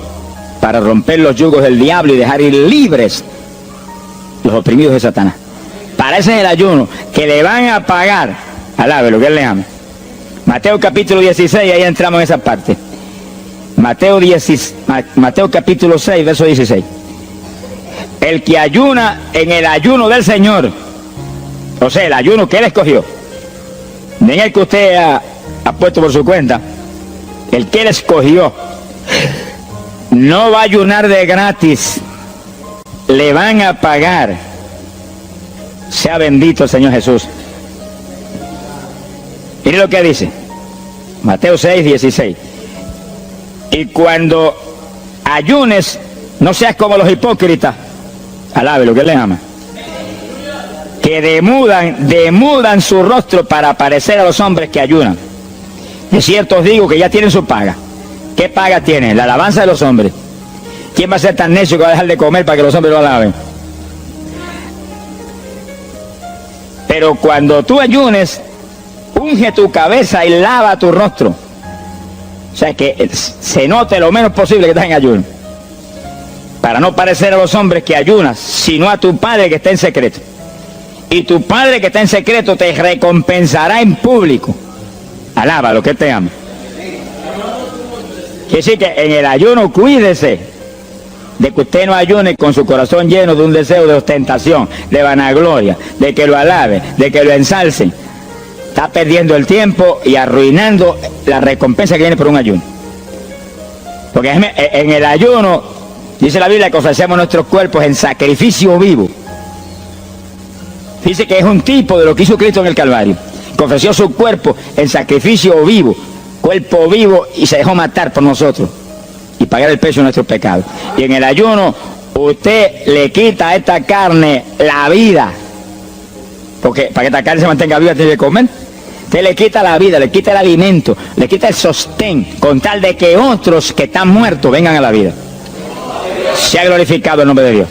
para romper los yugos del diablo y dejar ir libres los oprimidos de Satanás. Para ese es el ayuno que le van a pagar. Alabe lo que Él le ama. Mateo capítulo 16, ahí entramos en esa parte. Mateo capítulo 6, verso 16. El que ayuna en el ayuno del Señor, o sea, el ayuno que Él escogió, no en el que usted ha puesto por su cuenta, el que Él escogió, no va a ayunar de gratis, le van a pagar. Sea bendito el Señor Jesús. Mire lo que dice Mateo 6, 16. Y cuando ayunes, no seas como los hipócritas. Alabe lo que Él le ama. Que demudan su rostro para parecer a los hombres que ayunan. De cierto os digo que ya tienen su paga. ¿Qué paga tienen? La alabanza de los hombres. ¿Quién va a ser tan necio que va a dejar de comer para que los hombres lo alaben? Pero cuando tú ayunes, unge tu cabeza y lava tu rostro. O sea, que se note lo menos posible que estás en ayuno, para no parecer a los hombres que ayunas, sino a tu Padre que está en secreto. Y tu Padre que está en secreto te recompensará en público. Alaba lo que Él te ama. Quiere decir que en el ayuno cuídese de que usted no ayune con su corazón lleno de un deseo de ostentación, de vanagloria, de que lo alabe, de que lo ensalcen. Está perdiendo el tiempo y arruinando la recompensa que viene por un ayuno. Porque en el ayuno, dice la Biblia, que ofrecemos nuestros cuerpos en sacrificio vivo. Dice que es un tipo de lo que hizo Cristo en el Calvario, que ofreció su cuerpo en sacrificio vivo, cuerpo vivo, y se dejó matar por nosotros y pagar el precio de nuestros pecados. Y en el ayuno usted le quita a esta carne la vida, porque para que esta carne se mantenga viva tiene que comer. Usted le quita la vida, le quita el alimento, le quita el sostén, con tal de que otros que están muertos vengan a la vida. Se ha glorificado el nombre de Dios.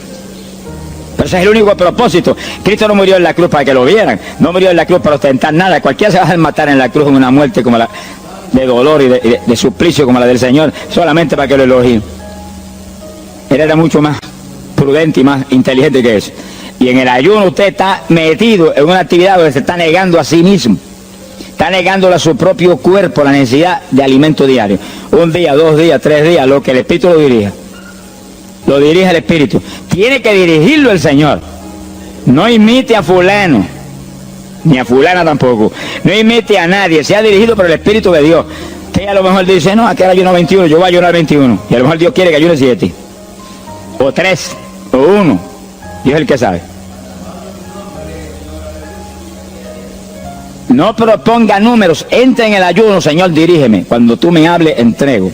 Pero ese es el único propósito. Cristo no murió en la cruz para que lo vieran, no murió en la cruz para ostentar nada. Cualquiera se va a matar en la cruz en una muerte como la de dolor y de suplicio como la del Señor, solamente para que lo elogien. Él era mucho más prudente y más inteligente que eso. Y en el ayuno usted está metido en una actividad donde se está negando a sí mismo. Está negándole a su propio cuerpo la necesidad de alimento diario. Un día, 2 días, 3 días, lo que el Espíritu lo dirija. Lo dirige el Espíritu. Tiene que dirigirlo el Señor. No imite a fulano, ni a fulana tampoco. No imite a nadie, sea dirigido por el Espíritu de Dios. Usted a lo mejor dice, no, aquel ayuno 21, yo voy a ayunar 21. Y a lo mejor Dios quiere que ayune 7. O 3, o 1. Dios es el que sabe. No proponga números, entre en el ayuno, Señor, dirígeme. Cuando tú me hables, entrego.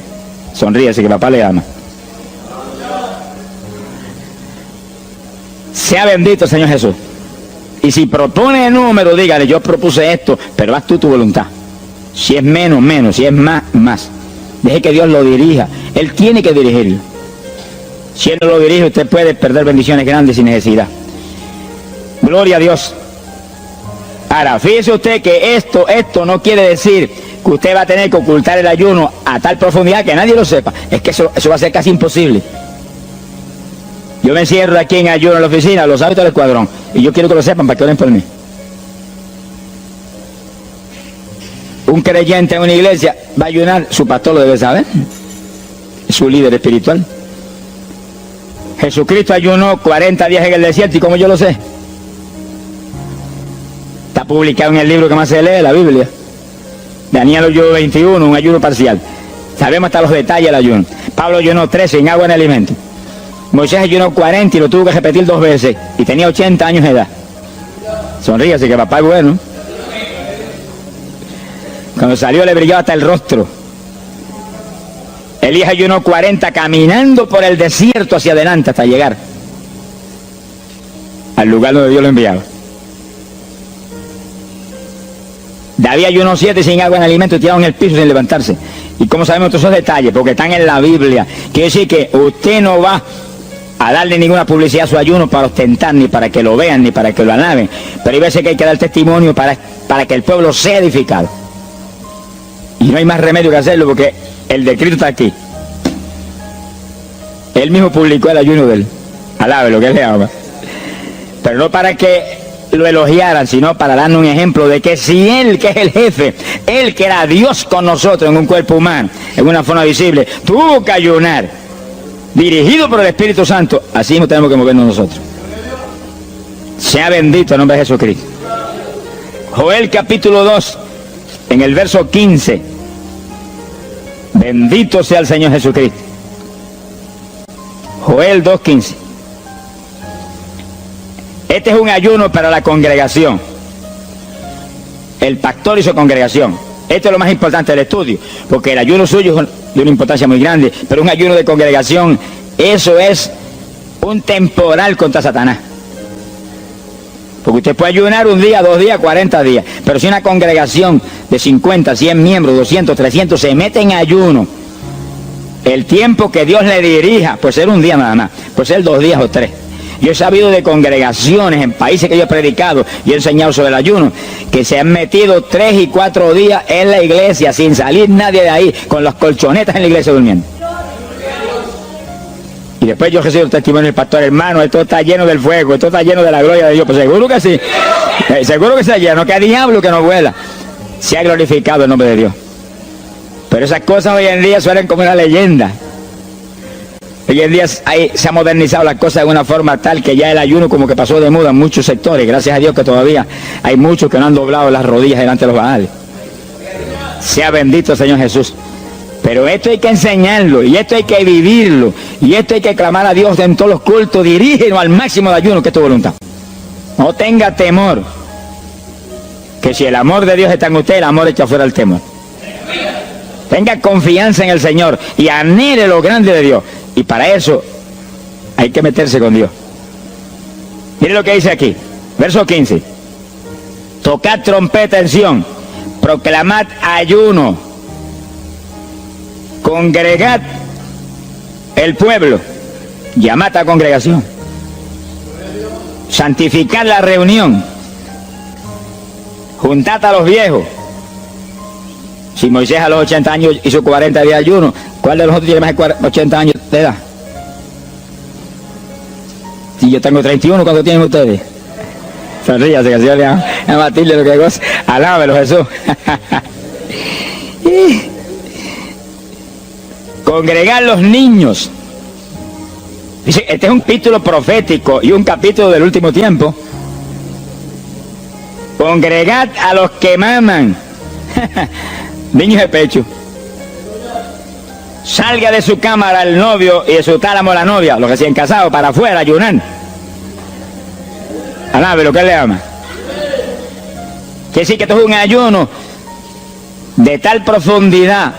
Sonríese que papá le ama. Sea bendito, Señor Jesús. Y si propone número, dígale, yo propuse esto, pero haz tú tu voluntad. Si es menos, menos. Si es más, más. Deje que Dios lo dirija. Él tiene que dirigirlo. Si Él no lo dirige, usted puede perder bendiciones grandes sin necesidad. Gloria a Dios. Ahora, fíjese usted que esto no quiere decir que usted va a tener que ocultar el ayuno a tal profundidad que nadie lo sepa. Es que eso va a ser casi imposible. Yo me encierro aquí en ayuno en la oficina, los hábitos del escuadrón, y yo quiero que lo sepan para que oren por mí. Un creyente en una iglesia va a ayunar, su pastor lo debe saber, es su líder espiritual. Jesucristo ayunó 40 días en el desierto, ¿y cómo yo lo sé? Está publicado en el libro que más se lee, la Biblia. Daniel ayunó 21, un ayuno parcial. Sabemos hasta los detalles del ayuno. Pablo ayunó 13 sin agua en alimento. Moisés ayunó 40 y lo tuvo que repetir 2 veces. Y tenía 80 años de edad. Sonríase que papá es bueno. Cuando salió le brillaba hasta el rostro. Elías ayunó 40 caminando por el desierto hacia adelante hasta llegar al lugar donde Dios lo enviaba. David ayunó 7 sin agua en alimento y tirado en el piso sin levantarse. ¿Y cómo sabemos todos esos detalles? Porque están en la Biblia. Quiere decir que usted no va a darle ninguna publicidad a su ayuno para ostentar, ni para que lo vean, ni para que lo alaben. Pero hay veces que hay que dar testimonio para que el pueblo sea edificado. Y no hay más remedio que hacerlo porque el decreto está aquí. Él mismo publicó el ayuno de él. Alabe lo que él le ama. Pero no para que lo elogiaran, sino para darnos un ejemplo de que si Él, que es el jefe, Él que era Dios con nosotros en un cuerpo humano, en una forma visible, tuvo que ayunar, dirigido por el Espíritu Santo, así mismo tenemos que movernos nosotros. Sea bendito el nombre de Jesucristo. Joel capítulo 2, en el verso 15. Bendito sea el Señor Jesucristo. Joel 2:15. Este es un ayuno para la congregación. El pastor y su congregación. Esto es lo más importante del estudio, porque el ayuno suyo es de una importancia muy grande, pero un ayuno de congregación, eso es un temporal contra Satanás. Porque usted puede ayunar 1 día, 2 días, 40 días, pero si una congregación de 50, 100 miembros, 200, 300 se mete en ayuno, el tiempo que Dios le dirija, puede ser 1 día nada más, puede ser 2 días o 3. Yo he sabido de congregaciones en países que yo he predicado y he enseñado sobre el ayuno, que se han metido 3 y 4 días en la iglesia sin salir nadie de ahí, con las colchonetas en la iglesia durmiendo. Y después yo recibo el testimonio del pastor, hermano, esto está lleno del fuego, esto está lleno de la gloria de Dios. Pues seguro que sí, seguro que está lleno, que hay diablo que no vuela. Se ha glorificado el nombre de Dios. Pero esas cosas hoy en día suelen como una leyenda. Hoy en día se ha modernizado las cosas de una forma tal que ya el ayuno como que pasó de moda en muchos sectores. Gracias a Dios que todavía hay muchos que no han doblado las rodillas delante de los baales. Sea bendito el Señor Jesús. Pero esto hay que enseñarlo, y esto hay que vivirlo, y esto hay que clamar a Dios en todos los cultos. Dirígenos al máximo de ayuno, que es tu voluntad. No tenga temor, que si el amor de Dios está en usted, el amor echa fuera el temor. Tenga confianza en el Señor y anhele lo grande de Dios. Y para eso hay que meterse con Dios. Mire lo que dice aquí, verso 15. Tocad trompeta en Sión, proclamad ayuno, congregad el pueblo, llamad a congregación, santificad la reunión, juntad a los viejos. Si Moisés a los 80 años hizo 40 días de ayuno, ¿cuál de los otros tiene más de 80 años de edad? Y yo tengo 31, ¿cuánto tienen ustedes? Sonríase, que el Señor le ama a Matilde lo que goza. Alábelo, Jesús. Congregar los niños. Dice, este es un capítulo profético y un capítulo del último tiempo. Congregad a los que maman. Niños de pecho. Salga de su cámara el novio y de su tálamo la novia, los recién casados, para afuera, ayunar. Alabe lo que él le ama. Quiere decir que esto es un ayuno de tal profundidad,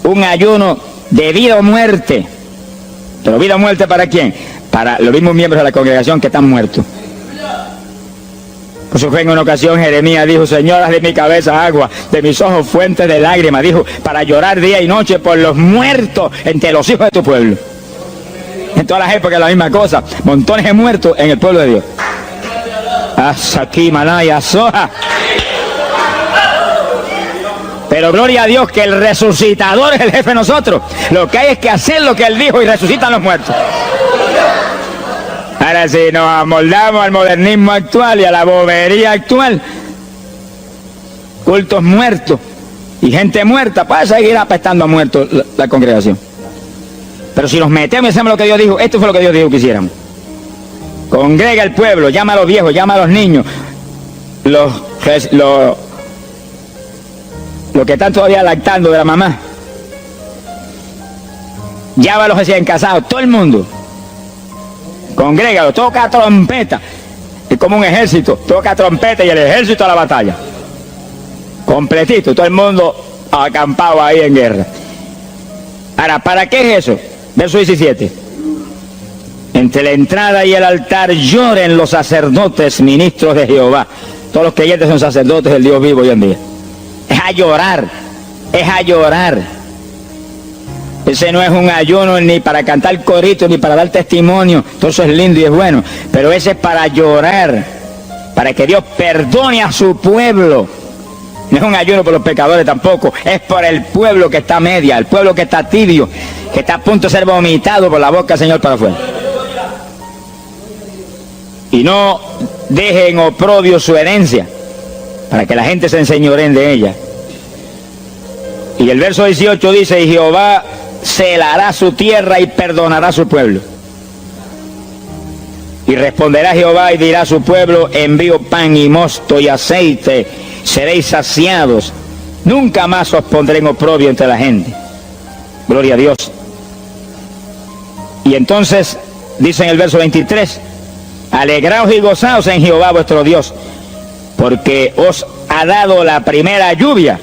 un ayuno de vida o muerte. ¿Pero vida o muerte para quién? Para los mismos miembros de la congregación que están muertos. Por eso fue en una ocasión Jeremías dijo, Señor, haz de mi cabeza agua, de mis ojos fuentes de lágrimas, dijo, para llorar día y noche por los muertos entre los hijos de tu pueblo. En todas las épocas la misma cosa, montones de muertos en el pueblo de Dios. Asaki, Manaya, Soja. Pero gloria a Dios que el resucitador es el jefe de nosotros. Lo que hay es que hacer lo que él dijo y resucitan los muertos. Ahora si nos amoldamos al modernismo actual y a la bobería actual, cultos muertos y gente muerta, puede seguir apestando a muertos la congregación. Pero si nos metemos y hacemos lo que Dios dijo, esto fue lo que Dios dijo que hiciéramos. Congrega el pueblo, llama a los viejos, llama a los niños, los que están todavía lactando de la mamá. Llama a los recién casados, todo el mundo. Congrégalo, toca trompeta. Es como un ejército, toca trompeta y el ejército a la batalla. Completito, todo el mundo acampado ahí en guerra. Ahora, ¿para qué es eso? Verso 17. Entre la entrada y el altar lloren los sacerdotes, ministros de Jehová. Todos los creyentes son sacerdotes del Dios vivo hoy en día. Es a llorar, es a llorar. Ese no es un ayuno ni para cantar corito, ni para dar testimonio. Todo eso es lindo y es bueno. Pero ese es para llorar, para que Dios perdone a su pueblo. No es un ayuno por los pecadores tampoco. Es por el pueblo que está a media, el pueblo que está tibio, que está a punto de ser vomitado por la boca del Señor para afuera. Y no dejen oprobio su herencia, para que la gente se enseñoreen de ella. Y el verso 18 dice, y Jehová celará su tierra y perdonará a su pueblo. Y responderá Jehová y dirá a su pueblo, envío pan y mosto y aceite, seréis saciados, nunca más os pondré en oprobio entre la gente. Gloria a Dios. Y entonces dice en el verso 23, alegraos y gozaos en Jehová vuestro Dios, porque os ha dado la primera lluvia,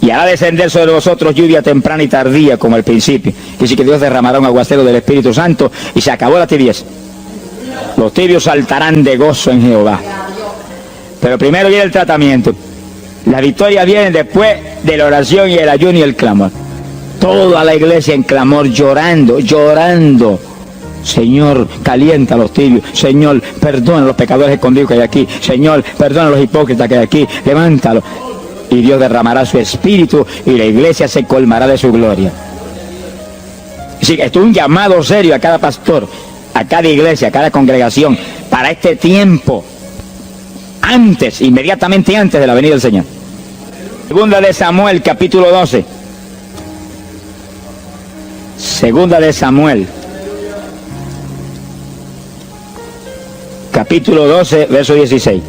y hará descender sobre vosotros lluvia temprana y tardía como al principio. Y sí que Dios derramará un aguacero del Espíritu Santo y se acabó la tibieza. Los tibios saltarán de gozo en Jehová. Pero primero viene el tratamiento. La victoria viene después de la oración y el ayuno y el clamor. Toda la iglesia en clamor, llorando, llorando. Señor, calienta a los tibios. Señor, perdona a los pecadores escondidos que hay aquí. Señor, perdona a los hipócritas que hay aquí. Levántalo. Y Dios derramará su espíritu y la iglesia se colmará de su gloria. Sí, esto es un llamado serio a cada pastor, a cada iglesia, a cada congregación, para este tiempo, antes, inmediatamente antes de la venida del Señor. Segunda de Samuel, capítulo 12. Segunda de Samuel, capítulo 12, verso 16.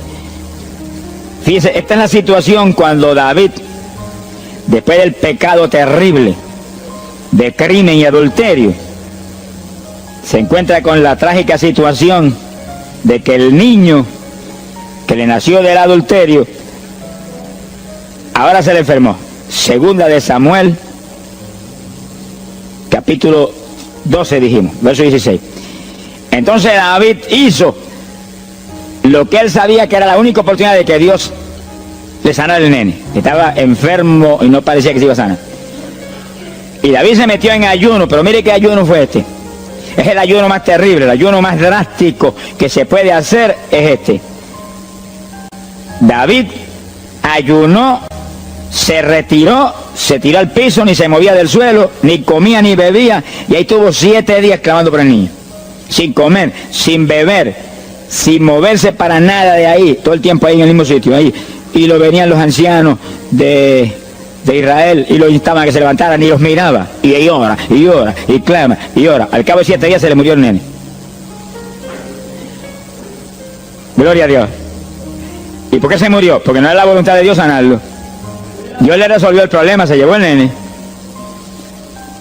Fíjese, esta es la situación cuando David, después del pecado terrible de crimen y adulterio, se encuentra con la trágica situación de que el niño que le nació del adulterio, ahora se le enfermó. Segunda de Samuel, capítulo 12 dijimos, verso 16. Entonces David hizo lo que él sabía que era la única oportunidad de que Dios le sanara al nene. Estaba enfermo y no parecía que se iba a sanar. Y David se metió en ayuno, pero mire qué ayuno fue este. Es el ayuno más terrible, el ayuno más drástico que se puede hacer es este. David ayunó, se retiró, se tiró al piso, ni se movía del suelo, ni comía ni bebía, y ahí estuvo 7 días clamando por el niño. sin comer, sin beber, sin moverse para nada de ahí, todo el tiempo ahí en el mismo sitio, ahí. Y lo venían los ancianos de Israel y lo instaban a que se levantaran y los miraba. Y ora, y ora, y clama, y ora. Al cabo de 7 días se le murió el nene. Gloria a Dios. ¿Y por qué se murió? Porque no era la voluntad de Dios sanarlo. Dios le resolvió el problema, se llevó el nene.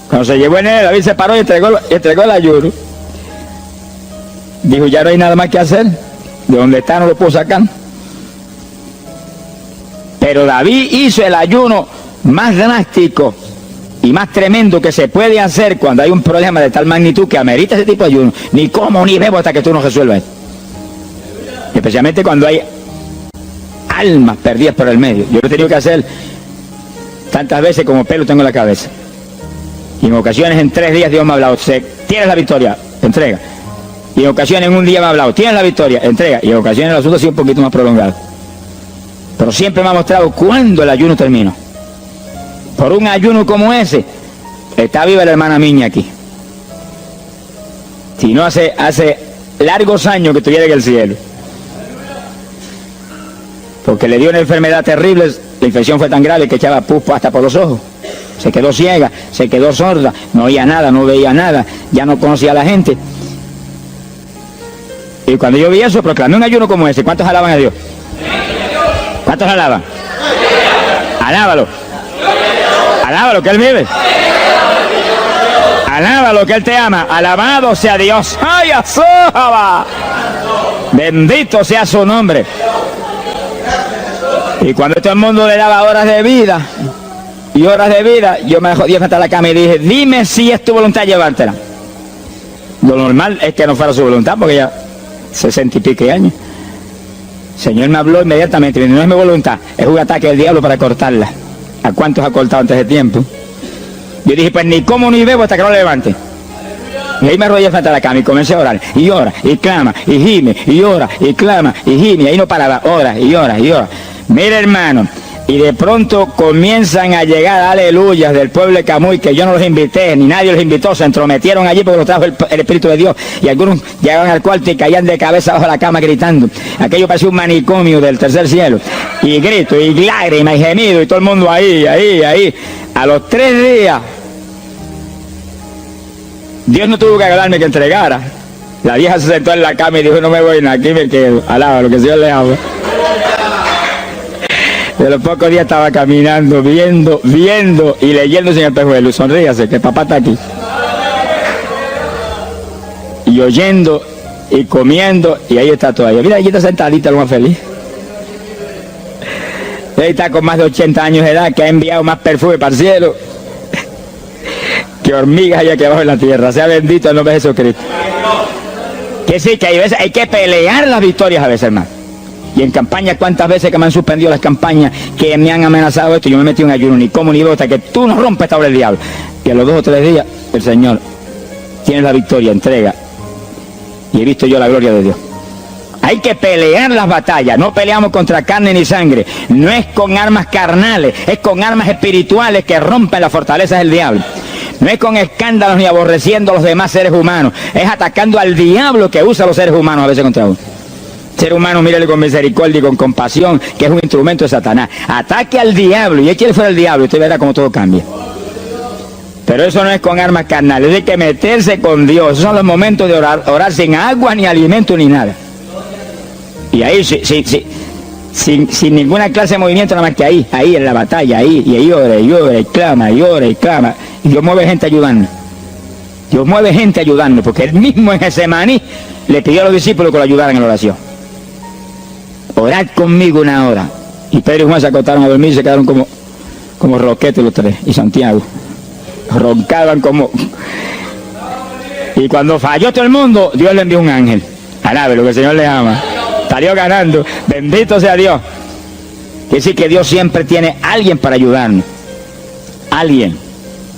Cuando se llevó el nene, David se paró y entregó el ayuno. Dijo, ya no hay nada más que hacer. De donde está no lo puedo sacar. Pero David hizo el ayuno más drástico y más tremendo que se puede hacer cuando hay un problema de tal magnitud que amerita ese tipo de ayuno. Ni como ni bebo hasta que tú no resuelvas. Especialmente cuando hay almas perdidas por el medio. Yo lo he tenido que hacer tantas veces como pelo tengo en la cabeza. Y en ocasiones en 3 días Dios me ha hablado, tienes la victoria, entrega. Y en ocasiones en un día me ha hablado, tienes la victoria, entrega. Y en ocasiones el asunto ha sido un poquito más prolongado. Pero siempre me ha mostrado cuándo el ayuno terminó. Por un ayuno como ese, está viva la hermana Miña aquí. Si no hace largos años que estuviera en el cielo. Porque le dio una enfermedad terrible, la infección fue tan grave que echaba pus hasta por los ojos. Se quedó ciega, se quedó sorda, no oía nada, no veía nada, ya no conocía a la gente. Y cuando yo vi eso, proclamé un ayuno como ese. ¿Cuántos alaban a Dios? ¿Cuántos alaban? Alábalo. Alábalo, que Él vive. Alábalo, que Él te ama. Alabado sea Dios. ¡Ay, Azójaba! Bendito sea su nombre. Y cuando todo el mundo le daba horas de vida y horas de vida, yo me jodí frente a la cama y dije, dime si es tu voluntad llevártela. Lo normal es que no fuera su voluntad, porque ya 60 y pico años. El Señor me habló inmediatamente, no es mi voluntad, es un ataque del diablo para cortarla. ¿A cuántos ha cortado antes de tiempo? Yo dije, pues ni como ni bebo hasta que no lo levante. Y ahí me arrodillé frente a la cama y comencé a orar. Y ora, y clama, y gime, y ora, y clama, y gime. Y ahí no paraba, ora, y ora, y ora. Mira, hermano, y de pronto comienzan a llegar aleluyas del pueblo de Camuy, que yo no los invité, ni nadie los invitó, se entrometieron allí porque los trajo el Espíritu de Dios, y algunos llegaban al cuarto y caían de cabeza bajo la cama gritando. Aquello parecía un manicomio del tercer cielo, y grito, y lágrimas, y gemido, y todo el mundo ahí. A los 3 días, Dios no tuvo que hablarme que entregara. La vieja se sentó en la cama y dijo, no me voy, aquí me quedo. Alaba lo que el Señor le ama. De los pocos días estaba caminando, viendo y leyendo sin espejuelo. Sonríase, que papá está aquí. Y oyendo y comiendo, y ahí está todavía. Mira, ahí está sentadita, lo más feliz. Ahí está con más de 80 años de edad, que ha enviado más perfume para el cielo que hormigas hay aquí abajo en la tierra. Sea bendito el nombre de Jesucristo. Que sí, que hay que pelear las victorias a veces, hermano. Y en campaña, cuántas veces que me han suspendido las campañas, que me han amenazado esto, yo me metí en ayuno, ni como ni bebo, hasta que tú no rompes esta obra del diablo. Y a los 2 o 3 días, el Señor tiene la victoria, entrega. Y he visto yo la gloria de Dios. Hay que pelear las batallas, no peleamos contra carne ni sangre. No es con armas carnales, es con armas espirituales que rompen las fortalezas del diablo. No es con escándalos ni aborreciendo a los demás seres humanos, es atacando al diablo que usa a los seres humanos a veces contra uno. Ser humano, mírale con misericordia y con compasión, que es un instrumento de Satanás. Ataque al diablo y échale fuera el diablo y usted verá cómo todo cambia. Pero eso no es con armas carnales, hay que meterse con Dios. Esos son los momentos de orar sin agua, ni alimento, ni nada. Y ahí, sin ninguna clase de movimiento, nada más que ahí en la batalla, y ahí ora, y clama, y clama. Y Dios mueve gente ayudando. Dios mueve gente ayudando, porque él mismo en Getsemaní le pidió a los discípulos que lo ayudaran en la oración. Orad conmigo 1 hora. Y Pedro y Juan se acostaron a dormir y se quedaron como roquetes los 3. Y Santiago. Roncaban como... Y cuando falló todo el mundo, Dios le envió un ángel. Alabe lo que el Señor le ama. Salió ganando. Bendito sea Dios. Quiere decir que Dios siempre tiene alguien para ayudarnos. Alguien.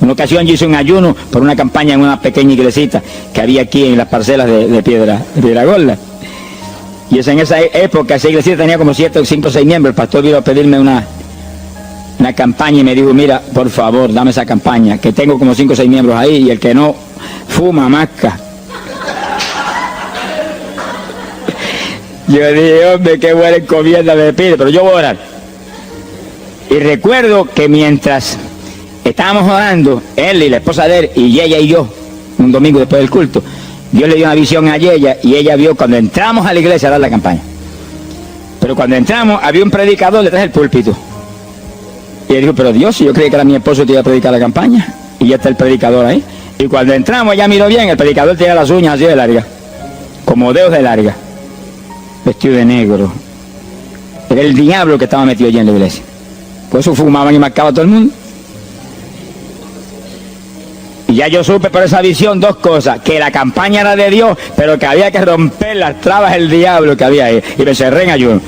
Una ocasión yo hice un ayuno por una campaña en una pequeña iglesita que había aquí en las parcelas de Piedra Gorda. Y es en esa época, esa iglesia tenía como 7, 5, 6 miembros. El pastor vino a pedirme una campaña y me dijo, mira, por favor, dame esa campaña, que tengo como 5 o 6 miembros ahí, y el que no fuma, masca. Yo dije, hombre, qué buena encomienda me pide, pero yo voy a orar. Y recuerdo que mientras estábamos orando, él y la esposa de él, y ella y yo, un domingo después del culto, Dios le dio una visión a ella, y ella vio cuando entramos a la iglesia a dar la campaña. Pero cuando entramos, había un predicador detrás del púlpito. Y él dijo, pero Dios, si yo creí que era mi esposo que te iba a predicar la campaña, y ya está el predicador ahí. Y cuando entramos, ella miró bien, el predicador tenía las uñas así de largas, como dedos de larga, vestido de negro. Era el diablo que estaba metido allí en la iglesia. Por eso fumaban y marcaban a todo el mundo. Y ya yo supe por esa visión dos cosas, que la campaña era de Dios, pero que había que romper las trabas del diablo que había ahí. Y me cerré en ayuno.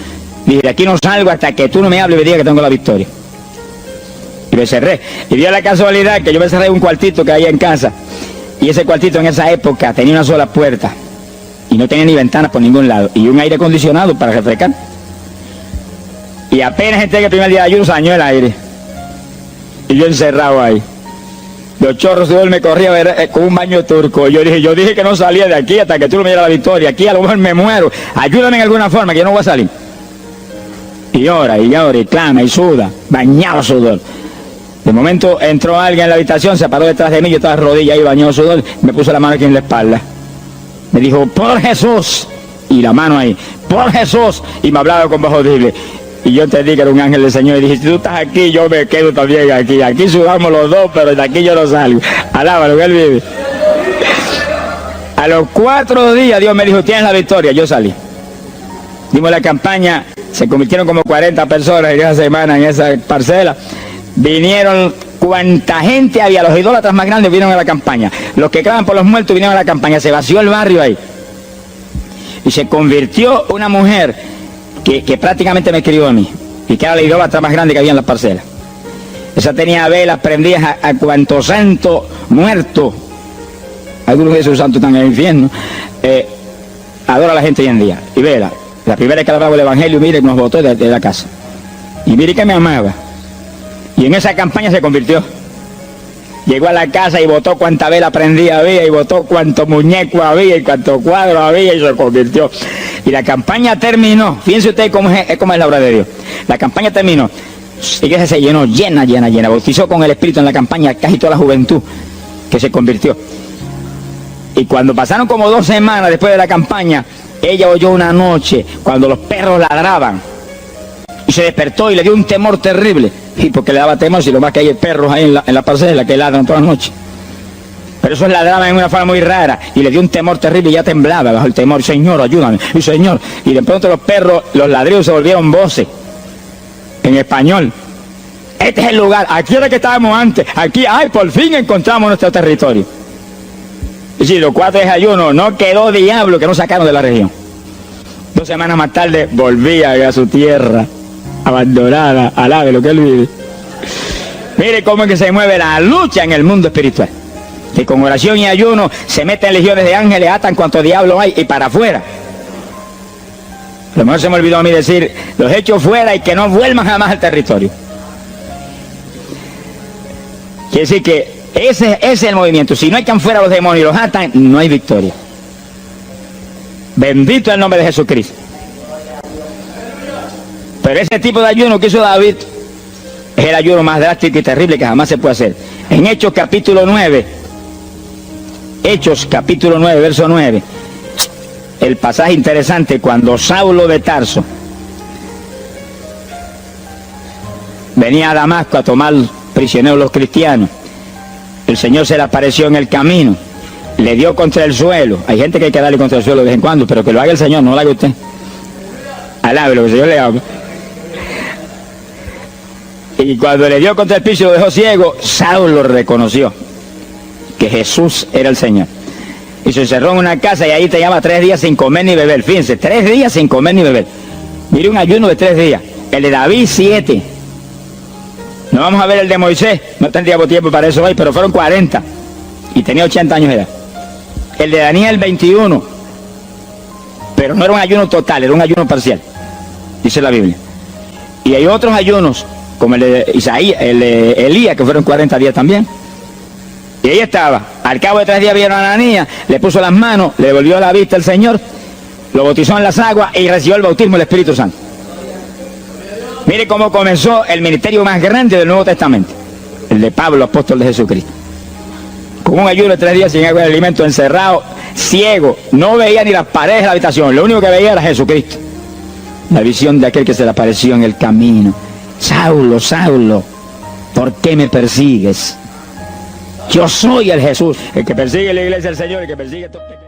Dije, de aquí no salgo hasta que tú no me hables y me digas que tengo la victoria. Y me cerré. Y dio la casualidad que yo me cerré en un cuartito que había en casa. Y ese cuartito en esa época tenía una sola puerta. Y no tenía ni ventanas por ningún lado. Y un aire acondicionado para refrescar. Y apenas entré el primer día de ayuno, se dañó el aire. Y yo encerrado ahí. Los chorros de sol me corrían con un baño turco. Yo dije que no salía de aquí hasta que tú no me dieras la victoria. Aquí a lo mejor me muero. Ayúdame en alguna forma, que yo no voy a salir. Y llora, y clama, y suda, bañado sudor. De momento entró alguien en la habitación, se paró detrás de mí, yo estaba de rodillas ahí bañado sudor, me puso la mano aquí en la espalda. Me dijo, por Jesús, y la mano ahí, por Jesús, y me hablaba con voz audible. Y yo entendí que era un ángel del Señor y dije, si tú estás aquí, yo me quedo también aquí. Aquí sudamos los dos, pero de aquí yo no salgo. Alábalo, que Él vive. A los 4 días Dios me dijo, tienes la victoria. Yo salí. Dimos la campaña, se convirtieron como 40 personas en esa semana, en esa parcela. Vinieron cuanta gente había, los idólatras más grandes vinieron a la campaña. Los que claman por los muertos vinieron a la campaña. Se vació el barrio ahí. Y se convirtió una mujer que prácticamente me escribió a mí, y que era la idólatra más grande que había en las parcelas. Esa tenía velas prendidas a cuantos santos muertos, algunos de esos santos están en el infierno, adora a la gente hoy en día. Y vela, la primera vez que hablaba el evangelio, mire, nos botó de la casa. Y mire que me amaba. Y en esa campaña se convirtió. Llegó a la casa y botó cuanta vela prendida había, y botó cuánto muñeco había, y cuánto cuadro había, y se convirtió. Y la campaña terminó. Fíjense ustedes cómo es la obra de Dios. La campaña terminó. La iglesia se llenó, llena. Bautizó con el Espíritu en la campaña casi toda la juventud que se convirtió. Y cuando pasaron como 2 semanas después de la campaña, ella oyó una noche cuando los perros ladraban. Y se despertó y le dio un temor terrible. Y porque le daba temor, si lo más que hay perros ahí en la parcela que ladran todas las noches. Pero esos ladraban en una forma muy rara y le dio un temor terrible y ya temblaba bajo el temor. Señor, ayúdame, y Señor. Y de pronto los perros, los ladridos se volvieron voces en español. Este es el lugar, aquí era que estábamos antes, aquí, ay, por fin encontramos nuestro territorio. Y si los 4 de ayuno, no quedó diablo que no sacaron de la región. 2 semanas más tarde volvía a su tierra abandonada, alabe lo que Él vive. Mire cómo es que se mueve la lucha en el mundo espiritual. Que con oración y ayuno se meten legiones de ángeles, atan cuanto diablo hay y para afuera. A lo mejor se me olvidó a mí decir, los echo fuera y que no vuelvan jamás al territorio. Quiere decir que ese es el movimiento. Si no echan fuera los demonios y los atan, no hay victoria. Bendito el nombre de Jesucristo. Pero ese tipo de ayuno que hizo David es el ayuno más drástico y terrible que jamás se puede hacer. En Hechos capítulo 9, verso 9, el pasaje interesante, cuando Saulo de Tarso venía a Damasco a tomar prisioneros los cristianos, el Señor se le apareció en el camino, le dio contra el suelo. Hay gente que hay que darle contra el suelo de vez en cuando, pero que lo haga el Señor, no lo haga usted. Alabe lo que el Señor le haga. Y cuando le dio contra el piso y lo dejó ciego, Saulo reconoció que Jesús era el Señor. Y se encerró en una casa y ahí te llama 3 días sin comer ni beber. Fíjense, 3 días sin comer ni beber. Mire un ayuno de 3 días. El de David 7. No vamos a ver el de Moisés, no tendríamos tiempo para eso hoy, pero fueron 40. Y tenía 80 años de edad. El de Daniel 21. Pero no era un ayuno total, era un ayuno parcial. Dice la Biblia. Y hay otros ayunos, como el de Isaías, el de Elías, que fueron 40 días también. Y ahí estaba. Al cabo de 3 días vieron a Ananías, le puso las manos, le devolvió la vista al Señor, lo bautizó en las aguas y recibió el bautismo del Espíritu Santo. Mire cómo comenzó el ministerio más grande del Nuevo Testamento, el de Pablo, apóstol de Jesucristo. Con un ayuno de 3 días sin agua y alimento, encerrado, ciego, no veía ni las paredes de la habitación, lo único que veía era Jesucristo. La visión de aquel que se le apareció en el camino. Saulo, Saulo, ¿por qué me persigues? Yo soy el Jesús, el que persigue la iglesia del Señor, el que persigue estos pequeños.